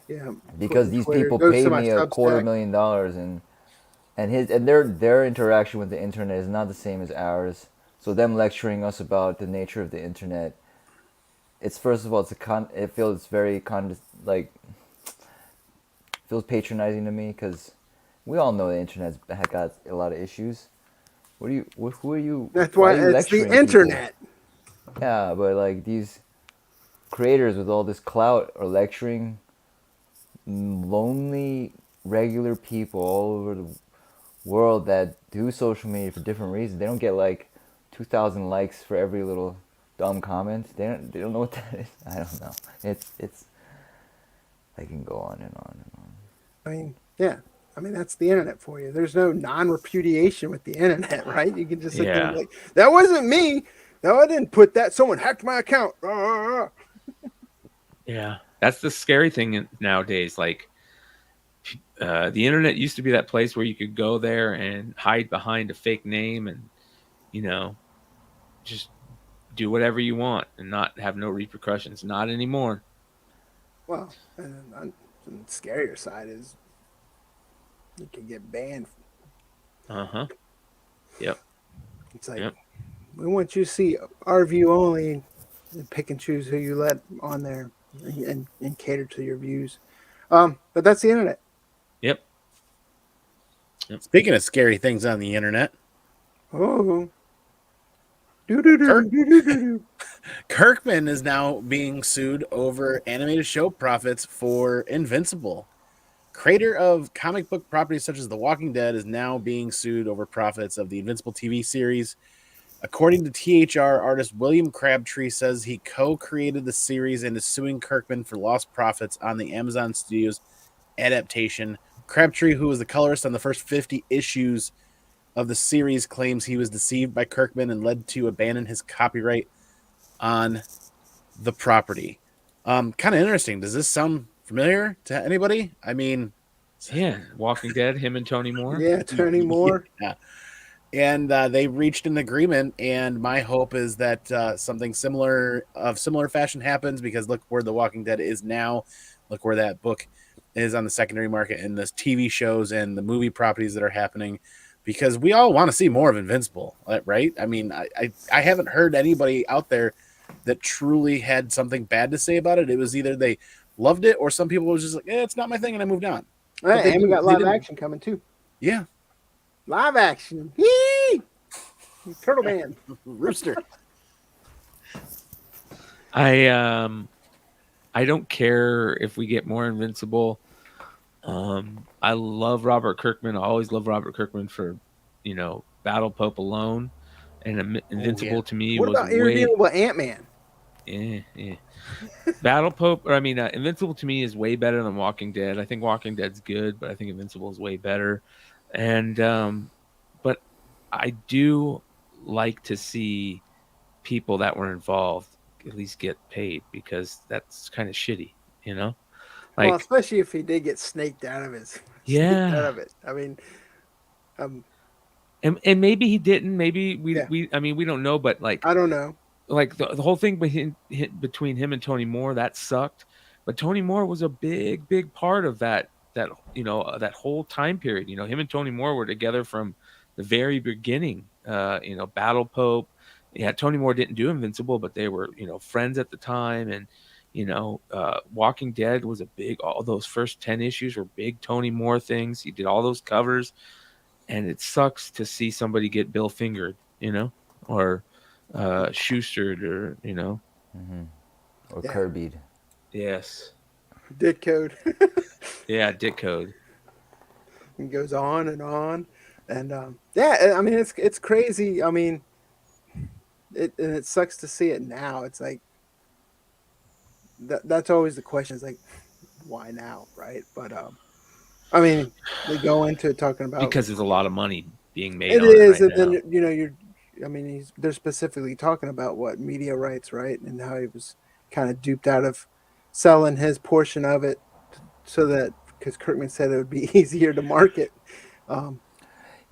yeah. Because these Twitter. people Goes to paid my me a Substack. $250,000 and their interaction with the internet is not the same as ours. So them lecturing us about the nature of the internet, it's first of all it feels very like feels patronizing to me because we all know the internet's got a lot of issues. Who are you? That's Why why are you it's the lecturing people? internet. Yeah, but like these creators with all this clout are lecturing lonely, regular people all over the world that do social media for different reasons. They don't get like 2,000 likes for every little dumb comment. They don't know what that is. I don't know. It's I can go on and on and on. I mean, yeah. I mean, that's the internet for you. There's no non-repudiation with the internet, right? You can just sit there and Yeah. be like, that wasn't me. No, I didn't put that. Someone hacked my account. Yeah. That's the scary thing nowadays. Like, the internet used to be that place where you could go there and hide behind a fake name and, just do whatever you want and not have no repercussions. Not anymore. Well, and the scarier side is you can get banned. Uh-huh. Yep. It's like, Yep. we want you to see our view only and pick and choose who you let on there and cater to your views. But that's the internet. Yep. Speaking of scary things on the internet, Oh. Kirkman is now being sued over animated show profits for Invincible. Creator of comic book properties such as The Walking Dead is now being sued over profits of the Invincible TV series. According to THR, artist William Crabtree says he co-created the series and is suing Kirkman for lost profits on the Amazon Studios adaptation. Crabtree, who was the colorist on the first 50 issues of the series, claims he was deceived by Kirkman and led to abandon his copyright on the property. Kind of interesting. Does this sound familiar to anybody? I mean, Yeah. Walking Dead, him and Tony Moore. Yeah, Tony Moore. Yeah. And they reached an agreement, and my hope is that something similar fashion happens, because look where The Walking Dead is now. Look where that book is on the secondary market, and the TV shows and the movie properties that are happening, because we all want to see more of Invincible, right? I mean, I haven't heard anybody out there that truly had something bad to say about it. It was either they loved it or some people was just like, it's not my thing, and I moved on. But And we got live action coming too. Yeah. Live action. Yee! Turtle Man. Rooster. I don't care if we get more Invincible. I love Robert Kirkman. I always love Robert Kirkman for, Battle Pope alone, and Invincible to me What was about Irredeemable Ant-Man? Yeah. Battle Pope, or I mean, Invincible to me is way better than Walking Dead. I think Walking Dead's good, but I think Invincible is way better. And but I do like to see people that were involved at least get paid, because that's kind of shitty, Well, Like, especially if he did get snaked out of his Yeah. out of it. I mean, and maybe he didn't. Maybe Yeah. we don't know. But like I don't know. the whole thing between him and Tony Moore, that sucked. But Tony Moore was a big part of that that whole time period. Him and Tony Moore were together from the very beginning. Battle Pope. Yeah, Tony Moore didn't do Invincible, but they were friends at the time. And Walking Dead was all those first 10 issues were big Tony Moore things. He did all those covers, and it sucks to see somebody get Bill fingered, or Schustered, or Or Yeah. Kirby'd. yes, Dick code. yeah, Dick Code. It goes on and on, and yeah, I mean it's crazy. I mean, it sucks to see it now. It's like that's always the question. Is like, why now, right? But I mean, they go into it talking about Because there's a lot of money being made. it on is, it right and now. then I mean, they're specifically talking about what media rights, right, and how he was kind of duped out of selling his portion of it, so that because Kirkman said it would be easier to market.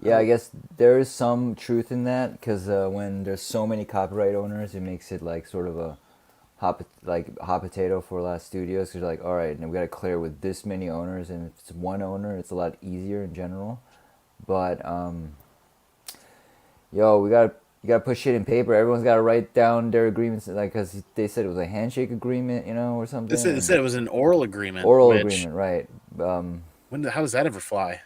Yeah, I guess there is some truth in that because when there's so many copyright owners, it makes it like sort of a hot potato for a lot of studios. Because like, all right, and we got to clear with this many owners, and if it's one owner, it's a lot easier in general. But yo, you gotta put shit in paper. Everyone's got to write down their agreements, like because they said it was a handshake agreement, or something. It said it was an oral agreement. Oral agreement, right? How does that ever fly?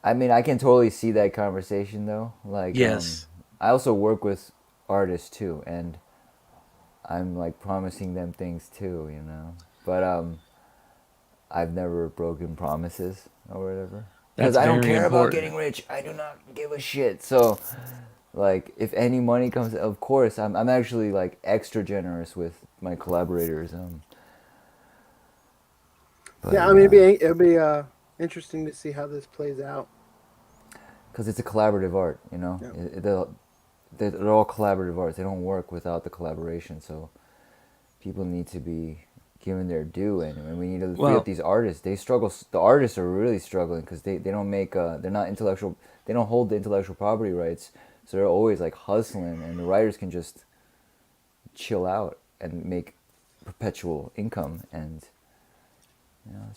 I mean, I can totally see that conversation though. Like, Yes. I also work with artists too, and I'm like promising them things too, But I've never broken promises or whatever because That's I don't very care about important. getting rich. I do not give a shit. So, like, if any money comes, of course, I'm actually like extra generous with my collaborators. But, Yeah, I mean, it'll be interesting to see how this plays out. because it's a collaborative art, Yeah. they're all collaborative arts. They don't work without the collaboration. So people need to be given their due, and we need to free up these artists. They struggle. The artists are really struggling because they don't make they're not intellectual. They don't hold the intellectual property rights, so they're always like hustling, and the writers can just chill out and make perpetual income. And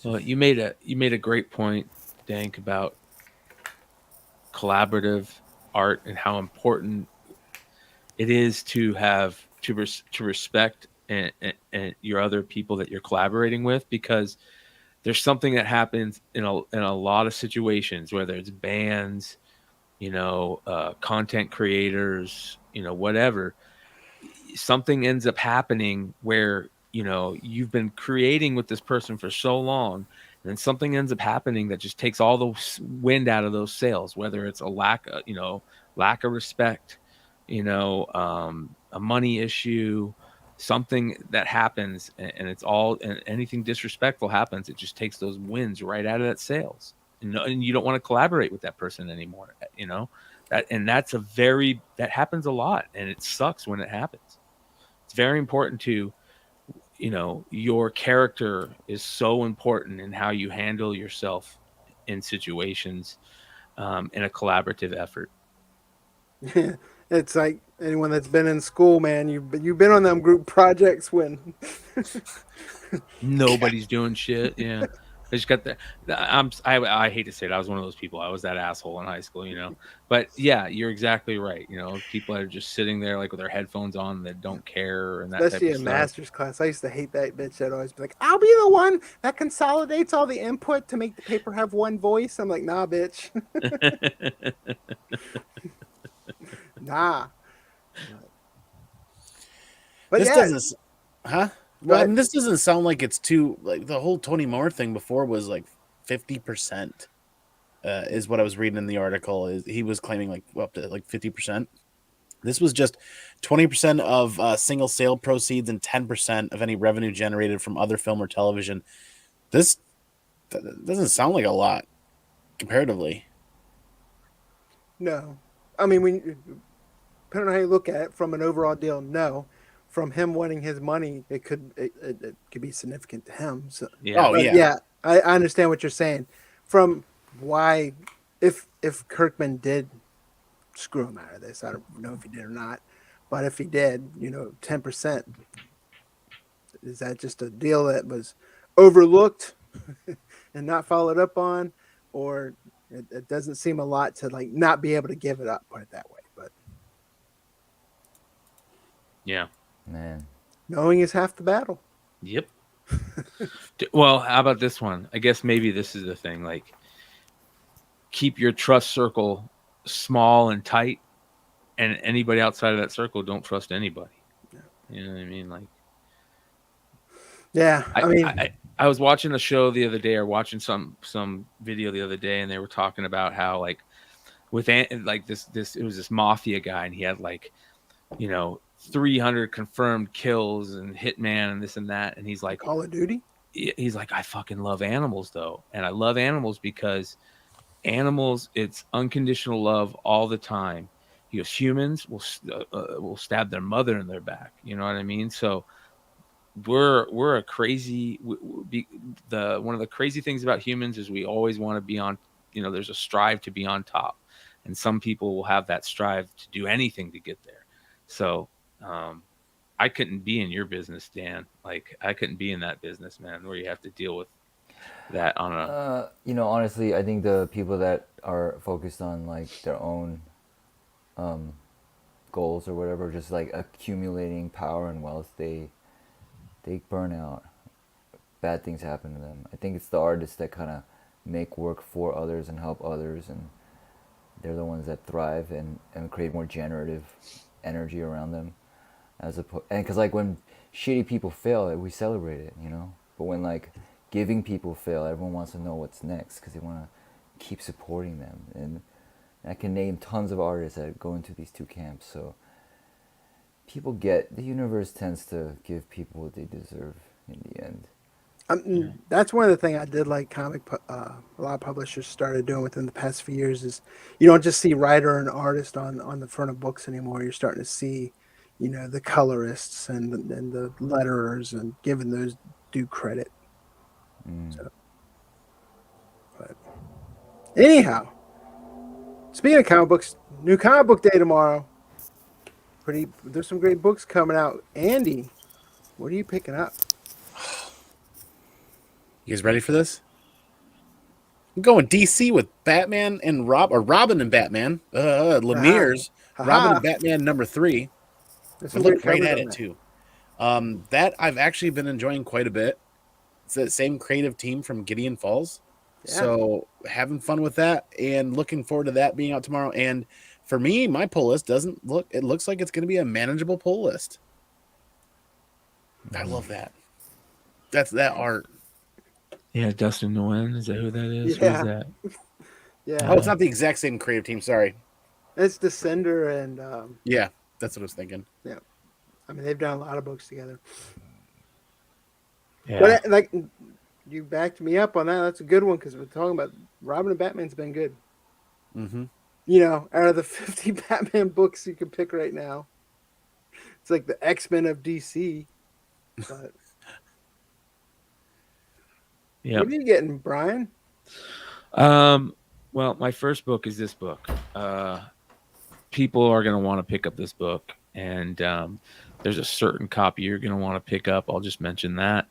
Well, you made a great point, Dank, about collaborative art and how important it is to have to respect and your other people that you're collaborating with, because there's something that happens in a lot of situations, whether it's bands, content creators, whatever. Something ends up happening where you've been creating with this person for so long, and then something ends up happening that just takes all the wind out of those sails, whether it's a lack of respect, a money issue, something that happens, and it's all, and anything disrespectful happens, it just takes those winds right out of that sails, and you don't want to collaborate with that person anymore. That happens a lot, and it sucks when it happens. It's very important to, your character is so important in how you handle yourself in situations, in a collaborative effort. It's like anyone that's been in school, man. You've been on them group projects when Nobody's doing shit. Yeah. I just got I hate to say it. I was one of those people. I was that asshole in high school, but yeah, you're exactly right. People that are just sitting there like with their headphones on that don't care and that type especially of in stuff. master's class. I used to hate that bitch that always be like, I'll be the one that consolidates all the input to make the paper have one voice. I'm like, nah, bitch. Nah. But This yeah, doesn't, huh? go Well, I ahead. mean, this doesn't sound like it's too, like the whole Tony Moore thing before was like 50%. Is what I was reading in the article. Is he was claiming like up to like 50%. This was just 20% of single sale proceeds and 10% of any revenue generated from other film or television. This doesn't sound like a lot comparatively. No. I mean, depending on how you look at it, from an overall deal, no. From him wanting his money, it could be significant to him. So, Yeah. Oh, but yeah. yeah, I understand what you're saying. From why, if Kirkman did screw him out of this, I don't know if he did or not, but if he did, 10%, is that just a deal that was overlooked and not followed up on, or it doesn't seem a lot to like not be able to give it up, put it that way. But Yeah. man, knowing is half the battle. Yep. Well, how about this one? I guess maybe this is the thing. Like, keep your trust circle small and tight, and anybody outside of that circle, don't trust anybody. You know what I mean? Like, Yeah, I mean, I was watching a show the other day, or watching some video the other day, and they were talking about how, like, like this it was this mafia guy, and he had like 300 confirmed kills and hitman and this and that, and he's like, Call of Duty. I fucking love animals though, and I love animals because animals, it's unconditional love all the time. He goes, humans will stab their mother in their back. You know what I mean? So we're a crazy. One of the crazy things about humans is we always want to be on there's a strive to be on top, and some people will have that strive to do anything to get there. So I couldn't be in your business, Dan. Like, I couldn't be in that business, man, where you have to deal with that on a Honestly, I think the people that are focused on like their own goals or whatever, just like accumulating power and wealth, they burn out. Bad things happen to them. I think it's the artists that kind of make work for others and help others, and they're the ones that thrive and create more generative energy around them. And because like when shitty people fail, we celebrate it, But when like giving people fail, everyone wants to know what's next because they want to keep supporting them. And I can name tons of artists that go into these two camps. So the universe tends to give people what they deserve in the end. That's one of the things I did like a lot of publishers started doing within the past few years is you don't just see writer and artist on the front of books anymore. You're starting to see, the colorists and the letterers and giving those due credit. So, but anyhow, speaking of comic books, new comic book day tomorrow. There's some great books coming out. Andy, what are you picking up? You guys ready for this? I'm going DC with Batman and Robin and Batman. Lemire's Robin and Batman #3. I looked right at it too. That I've actually been enjoying quite a bit. It's the same creative team from Gideon Falls. Yeah. So having fun with that and looking forward to that being out tomorrow. And for me, my pull list it looks like it's going to be a manageable pull list. I love that. That's that art. Yeah, Dustin Nguyen. Is that who that is? Yeah. Who's that? Yeah. Oh, it's not the exact same creative team. Sorry. It's Descender and... yeah, that's what I was thinking. Yeah. I mean, they've done a lot of books together. Yeah. But, like, you backed me up on that. That's a good one because we're talking about Robin and Batman's been good. Mm-hmm. Out of the 50 Batman books you can pick right now, it's like the X-Men of DC. But... Yeah. What are you getting, Brian? Well, my first book is this book. People are going to want to pick up this book, and there's a certain copy you're going to want to pick up. I'll just mention that.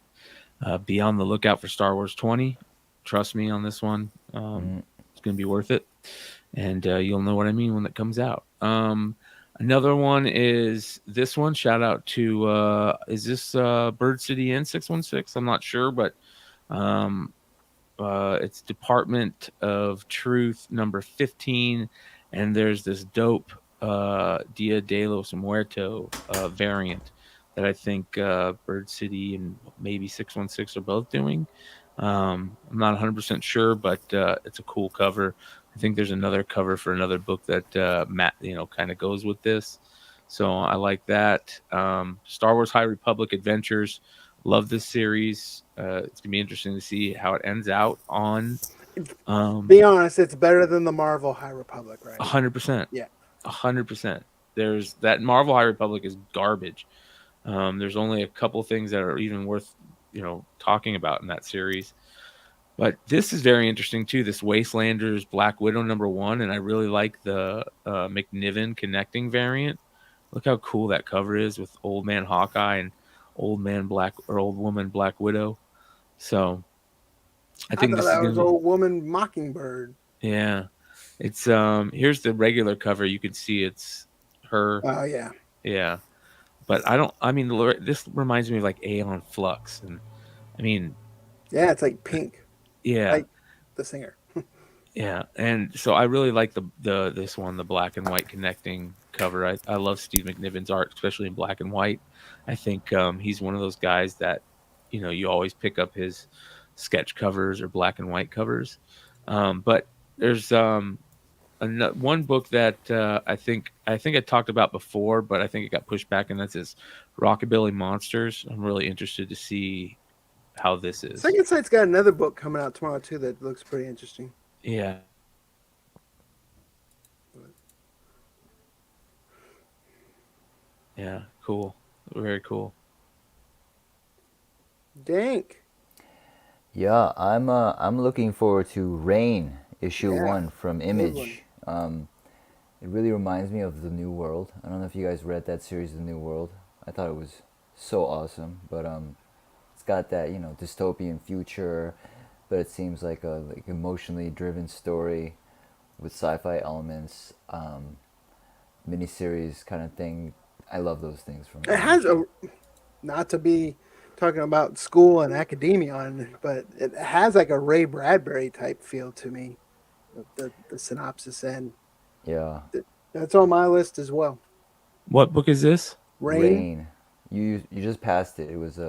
Be on the lookout for Star Wars 20. Trust me on this one. It's going to be worth it, and you'll know what I mean when it comes out. Another one is this one. Shout out to is this Bird City Inn 616? I'm not sure, but it's Department of Truth number 15, and there's this dope Dia de los Muertos variant that I think Bird City and maybe 616 are both doing. I'm not 100% sure, but it's a cool cover. I think there's another cover for another book that Matt, kind of goes with this. So I like that. Star Wars High Republic Adventures. Love this series. It's gonna be interesting to see how it ends out on. Be honest, it's better than the Marvel High Republic, right? 100%. Yeah, 100%. There's that Marvel High Republic is garbage. There's only a couple things that are even worth talking about in that series. But this is very interesting too. This Wastelanders Black Widow #1, and I really like the McNiven connecting variant. Look how cool that cover is with Old Man Hawkeye and Old Woman Black Widow. So I think this that was Old Woman Mockingbird. Yeah, it's here's the regular cover. You can see it's her. Oh yeah. Yeah, but this reminds me of like Aeon Flux, and I mean, yeah, it's like Pink. Yeah, like the singer. Yeah, and so I really like this one, the black and white connecting cover. I love Steve McNiven's art, especially in black and white. I think he's one of those guys that you always pick up his sketch covers or black and white covers. But there's one book that I think I talked about before, but I think it got pushed back, and that's his Rockabilly Monsters. I'm really interested to see how this is. Second Sight's got another book coming out tomorrow too that looks pretty interesting. Yeah. Yeah, cool. Very cool. Dank. Yeah, I'm looking forward to Rain issue Yeah, 1 from good Image. It really reminds me of The New World. I don't know if you guys read that series, The New World. I thought it was so awesome, but it's got that, you know, dystopian future, but it seems like a emotionally driven story with sci-fi elements, miniseries kind of thing. I love those things from it has Image. not to be talking about school and academia on it, but it has like a Ray Bradbury type feel to me. The synopsis, and Yeah. that's on my list as well. What book is this? Rain. Rain. You just passed it. It was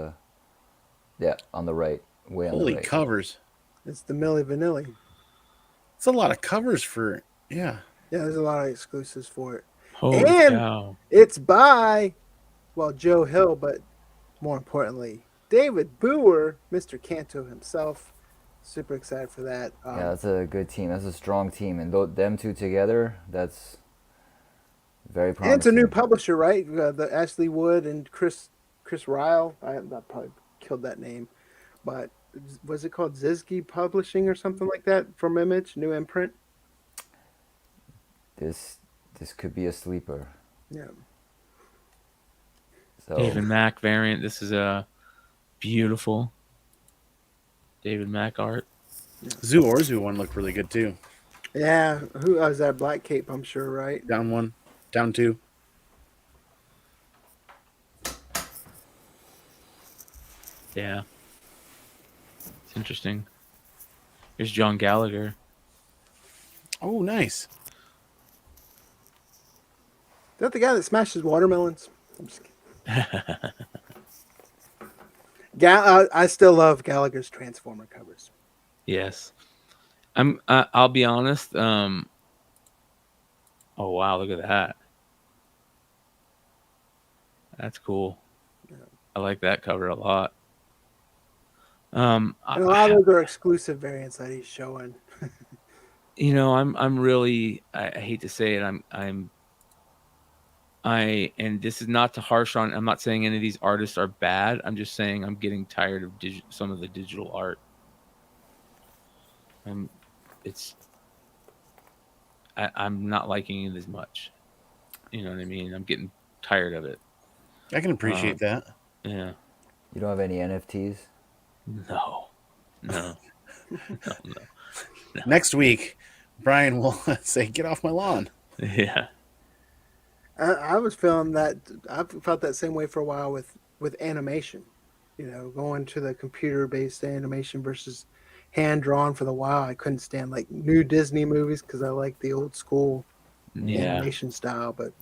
yeah, on the right, way on the Holy right. covers. It's the Milli Vanilli. It's a lot of covers for, yeah. Yeah, there's a lot of exclusives for it. Holy And cow. it's by, well, Joe Hill, but more importantly, David Booher, Mr. Canto himself. Super excited for that. Yeah, that's a good team. That's a strong team, and them two together, that's very and it's a new promising. publisher, right? The Ashley Wood and Chris Ryle. I probably killed that name, but was it called Zizki Publishing or something like that from Image, new imprint? This this could be a sleeper. Yeah. So David Mack variant. This is a beautiful David Mack art. Zoo Orzu one looked really good too. Yeah, who was that? Black Cape, I'm sure, right? Down 1, down 2. Yeah. It's interesting. Here's John Gallagher. Oh, nice. Is that the guy that smashes watermelons? I'm just kidding. I still love Gallagher's Transformer covers. Yes. I'll be honest. Oh wow, look at that. That's cool. Yeah. I like that cover a lot. And a lot of those are exclusive variants that he's showing. You know, I'm really, I hate to say it, and this is not to harsh on, I'm not saying any of these artists are bad. I'm just saying I'm getting tired of some of the digital art. I'm not liking it as much. You know what I mean? I'm getting tired of it. I can appreciate that. Yeah. you don't have any NFTs? No. No. Next week, Brian will say, "Get off my lawn." Yeah. I was feeling that. I felt that same way for a while with animation. You know, going to the computer-based animation versus hand-drawn for the while. I couldn't stand like new Disney movies because I like the old school Yeah. animation style. But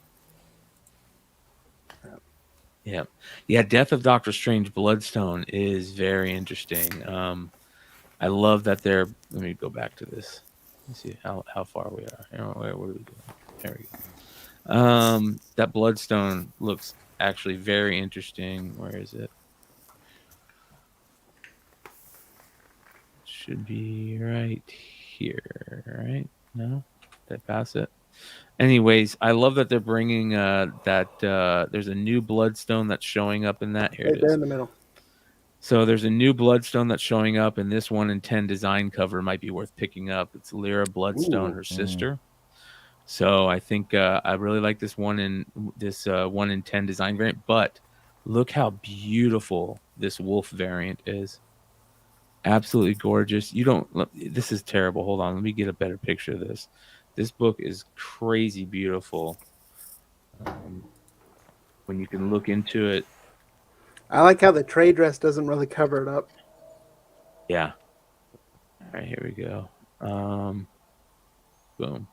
Yeah. Yeah. Death of Doctor Strange Bloodstone is very interesting. I love that they're, let me go back to this. Let's see how far we are. What are we doing? There we go. That Bloodstone looks actually very interesting. Where is it? Should be right here, right? No? Did I pass it? Anyways, I love that they're bringing there's a new Bloodstone that's showing up in that. Here right it there is. in the middle. So there's a new Bloodstone that's showing up, and this 1 in 10 design cover might be worth picking up. It's Lyra Bloodstone, her sister. So I think I really like this 1 in 10 design variant. But look how beautiful this wolf variant is. Absolutely gorgeous. This is terrible. Hold on, let me get a better picture of this. This book is crazy beautiful. When you can look into it. I like how the trade dress doesn't really cover it up. Yeah. All right, here we go. Boom.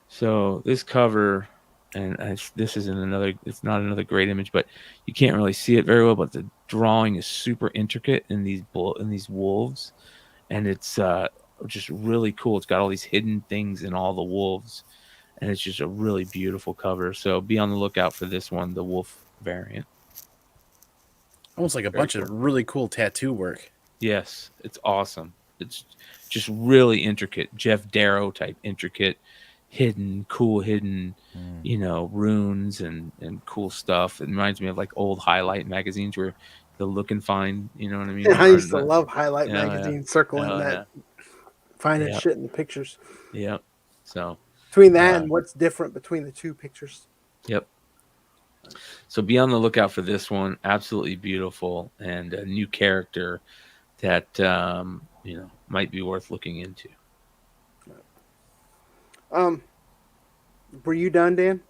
So this cover, and this isn't another, it's not another great image, but you can't really see it very well, but the drawing is super intricate in these wolves, and it's just really cool. It's got all these hidden things in all the wolves, and it's just a really beautiful cover. So be on the lookout for this one, the wolf variant. Almost like a bunch of really cool tattoo work. Yes, it's awesome. It's just really intricate, Jeff Darrow type intricate cool hidden, runes and cool stuff. It reminds me of like old highlight magazines where you'll look and find, you know what I mean? Yeah, I used to love Highlight Yeah, magazine, circling that, finding Yeah. shit in the pictures. Yep. So Between that and what's different between the two pictures. Yep. So be on the lookout for this one. Absolutely beautiful and a new character that might be worth looking into. Were you done, Dan?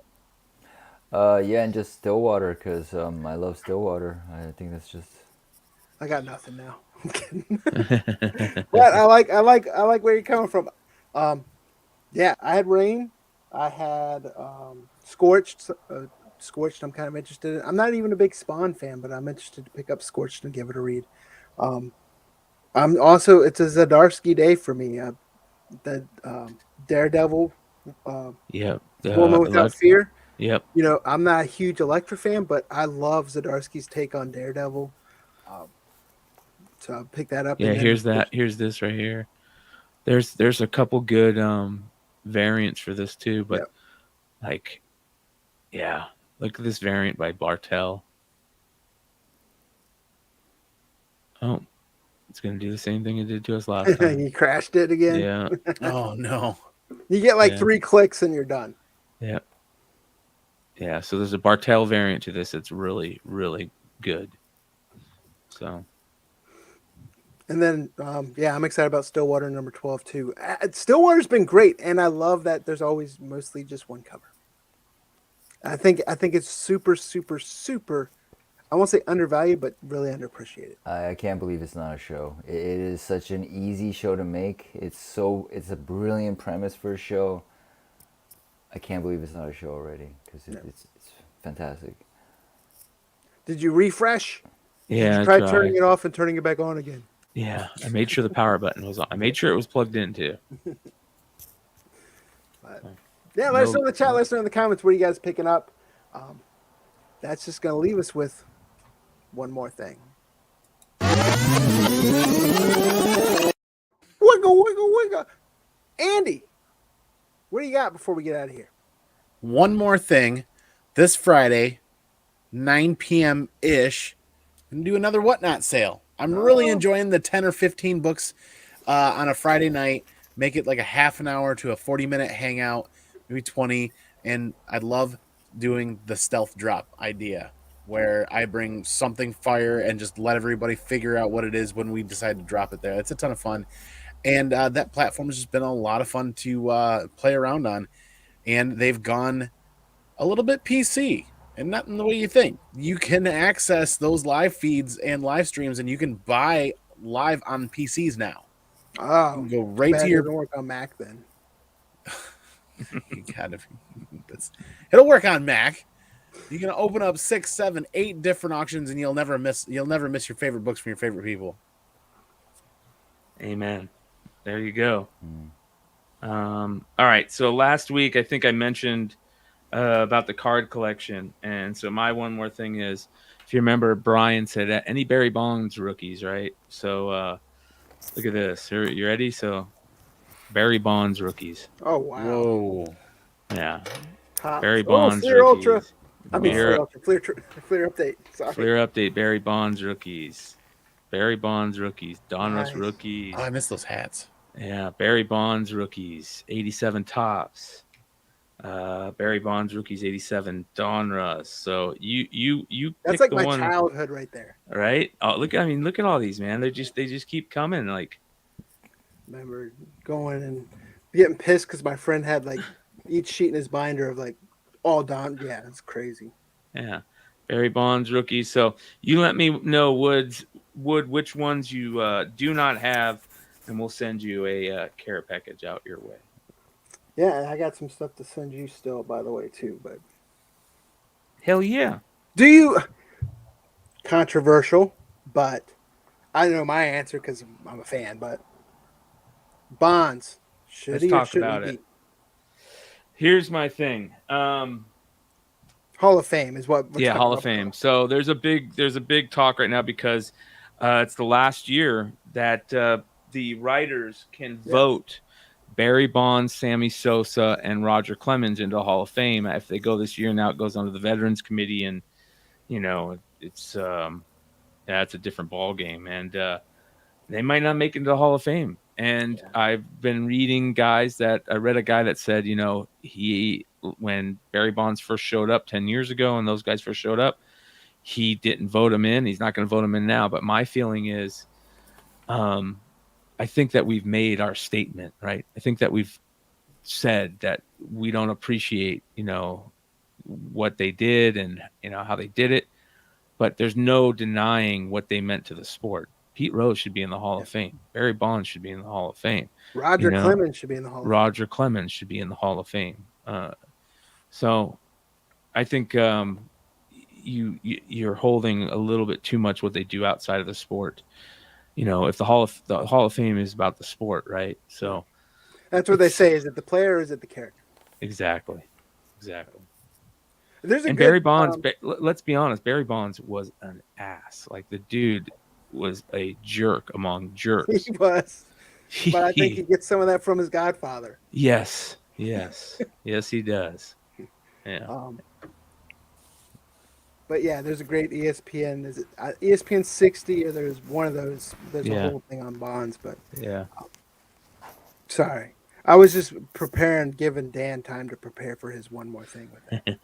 Yeah, and just Stillwater because I love Stillwater. I think that's just. I got nothing now. I'm kidding. But I like where you're coming from. Yeah, I had Rain. I had Scorched. Scorched, I'm kind of interested in. I'm not even a big Spawn fan, but I'm interested to pick up Scorched and give it a read. I'm also, it's a Zdarsky day for me. The Daredevil. Woman Without Fear. Yep. I'm not a huge Elektra fan, but I love Zdarsky's take on Daredevil. So I'll pick that up. Yeah, here's this right here. There's a couple good variants for this too, but look at this variant by Bartel. Oh, it's gonna do the same thing it did to us last time. You crashed it again. Yeah. Oh no. You get like 3 clicks and you're done. Yeah. Yeah. So there's a Bartel variant to this that's really, really good. So. And then, I'm excited about Stillwater number 12 too. Stillwater's been great, and I love that there's always mostly just one cover. I think it's super, super, super. I won't say undervalued, but really underappreciated. I can't believe it's not a show. It is such an easy show to make. It's a brilliant premise for a show. I can't believe it's not a show already because it's fantastic. Did you refresh? Yeah. Did you try turning it off and turning it back on again? Yeah, I made sure the power button was on. I made sure it was plugged in too. Yeah, let us know in the chat. Let us know in the comments what are you guys picking up. That's just going to leave us with one more thing. Wiggle, wiggle, wiggle. Andy, what do you got before we get out of here? One more thing. This Friday, 9 p.m. ish, and do another Whatnot sale. I'm really enjoying the 10 or 15 books on a Friday night. Make it like a half an hour to a 40-minute hangout, maybe 20. And I love doing the stealth drop idea where I bring something fire and just let everybody figure out what it is when we decide to drop it there. It's a ton of fun. And that platform has just been a lot of fun to play around on. And they've gone a little bit PC. And not in the way you think. You can access those live feeds and live streams, and you can buy live on PCs now. Oh, go right to your. It'll work on Mac then. It'll work on Mac. You can open up 6, 7, 8 different auctions, and you'll never miss your favorite books from your favorite people. Amen. There you go. All right. So last week, I think I mentioned about the card collection, and so my one more thing is, if you remember, Brian said any Barry Bonds rookies, right? So look at this. You ready? So Barry Bonds rookies. Oh wow! Whoa! Yeah, Top. Barry Bonds Fleer rookies. Ultra. I mean Fleer Ultra. Fleer update. Sorry. Fleer update. Barry Bonds rookies. Barry Bonds rookies. Donruss rookies. Oh, I miss those hats. Yeah, Barry Bonds rookies. 87 tops. Barry Bonds rookies 87 Donruss. So you that's like my childhood right there. Right? Oh, look at all these, man. They just keep coming. Like, remember going and getting pissed because my friend had like each sheet in his binder of like all Don. Yeah, it's crazy. Yeah, Barry Bonds rookies. So you let me know, Wood, which ones you do not have, and we'll send you a care package out your way. Yeah, I got some stuff to send you still, by the way, too. But hell yeah. Do you? Controversial, but I know my answer because I'm a fan. But Bonds, should he or shouldn't he be? Here's my thing. Hall of Fame is what. Yeah, Hall of Fame. So there's a big talk right now because it's the last year that the writers can vote Barry Bonds, Sammy Sosa, and Roger Clemens into the Hall of Fame. If they go this year, now it goes onto the Veterans Committee, and it's it's a different ball game, and they might not make it into the Hall of Fame. And I've been reading I read a guy that said, when Barry Bonds first showed up 10 years ago, and those guys first showed up, he didn't vote him in. He's not going to vote him in now. But my feeling is, I think that we've made our statement, right? I think that we've said that we don't appreciate, what they did and, how they did it. But there's no denying what they meant to the sport. Pete Rose should be in the Hall of Fame. Barry Bonds should be in the Hall of Fame. Roger Clemens should be in the Hall of Fame. Roger Clemens should be in the Hall of Fame. So I think you're holding a little bit too much what they do outside of the sport. If the Hall of Fame is about the sport, right? So that's what they say. Is it the player or is it the character? Exactly. Barry Bonds, let's be honest, Barry Bonds was an ass. Like, the dude was a jerk among jerks. He was. But I think he gets some of that from his godfather. Yes, he does. Yeah. But yeah, there's a great ESPN. Is it ESPN 60 or there's one of those? There's a whole thing on Bonds, but sorry, I was just giving Dan time to prepare for his one more thing with it.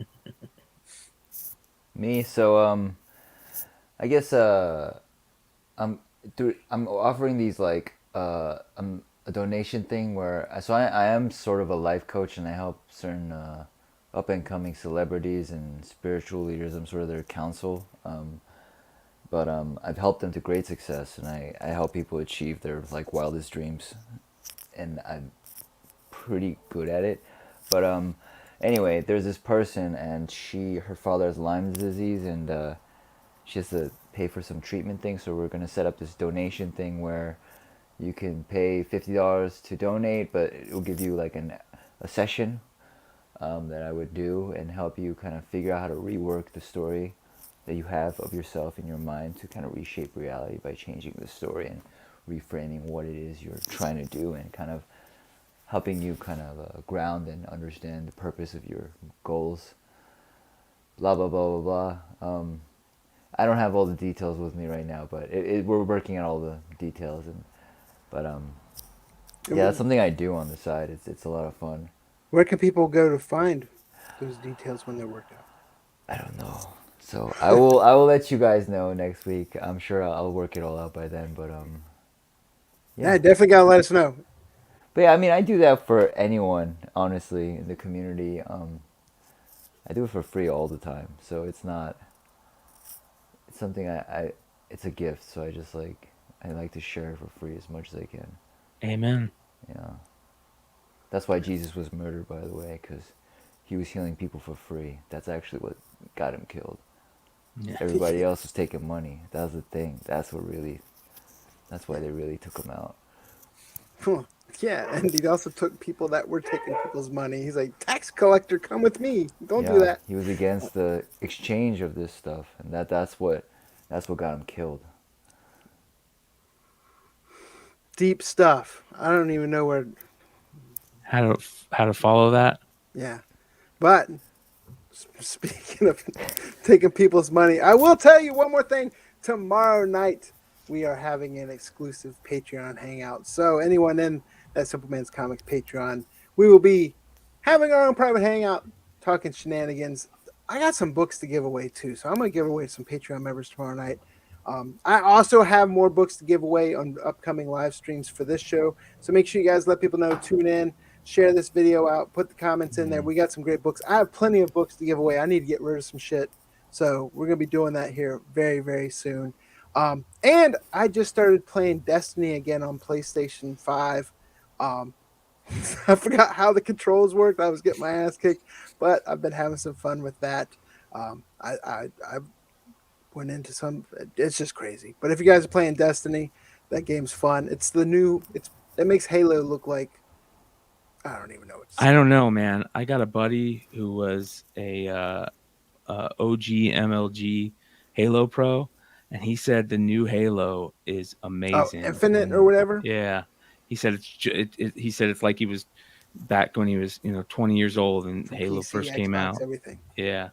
Me, so I guess I'm offering these like a donation thing where I am sort of a life coach, and I help certain up and coming celebrities and spiritual leaders. I'm sort of their counsel, but I've helped them to great success, and I help people achieve their like wildest dreams, and I'm pretty good at it. But anyway, there's this person, and her father has Lyme's disease, and she has to pay for some treatment thing. So we're gonna set up this donation thing where you can pay $50 to donate, but it will give you like a session that I would do and help you kind of figure out how to rework the story that you have of yourself in your mind to kind of reshape reality by changing the story and reframing what it is you're trying to do, and kind of helping you kind of ground and understand the purpose of your goals. Blah, blah, blah, blah, blah. I don't have all the details with me right now, but we're working on all the details. But that's something I do on the side. It's a lot of fun. Where can people go to find those details when they're worked out? I don't know. So I will let you guys know next week. I'm sure I'll work it all out by then. But yeah, definitely gotta let us know. But yeah, I mean, I do that for anyone, honestly, in the community. I do it for free all the time, so it's something it's a gift. So I like to share it for free as much as I can. Amen. Yeah. That's why Jesus was murdered, by the way, because he was healing people for free. That's actually what got him killed. Yeah. Everybody else was taking money. That was the thing. That's why they really took him out. Yeah, and he also took people that were taking people's money. He's like, tax collector, come with me. Don't do that. He was against the exchange of this stuff, and that's what got him killed. Deep stuff. I don't even know where. How to follow that? Yeah, but speaking of taking people's money, I will tell you one more thing. Tomorrow night we are having an exclusive Patreon hangout. So anyone in that Simple Man's Comics Patreon, we will be having our own private hangout, talking shenanigans. I got some books to give away too, so I'm gonna give away some Patreon members tomorrow night. I also have more books to give away on upcoming live streams for this show. So make sure you guys let people know, tune in, share this video out, put the comments in there. We got some great books. I have plenty of books to give away. I need to get rid of some shit. So we're going to be doing that here very, very soon. And I just started playing Destiny again on PlayStation 5. I forgot how the controls worked. I was getting my ass kicked, but I've been having some fun with that. I went into it's just crazy. But if you guys are playing Destiny, that game's fun. It makes Halo look like, I don't even know. I don't know, man. I got a buddy who was a OG MLG Halo pro, and he said the new Halo is amazing. Infinite or whatever? Yeah. he said he said it's like he was back when he was 20 years old and Halo PC, first came Xbox, out. everything. Yeah.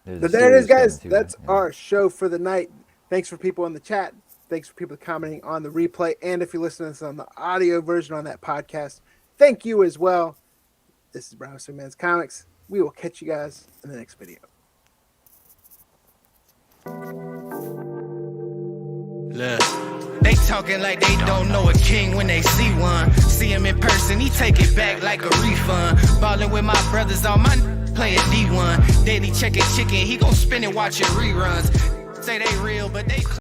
But there it is, guys. Too, That's yeah. our show for the night. Thanks for people in the chat. Thanks for people commenting on the replay. And if you listen to this on the audio version on that podcast, thank you as well. This is Bros and ViacomCBS. We will catch you guys in the next video. Look, they talking like they don't know a king when they see one. See him in person, he take it back like a refund. Ballin' with my brothers, all my playing D1. Daily checking chicken, he gon' spin it watching reruns. Say they real, but they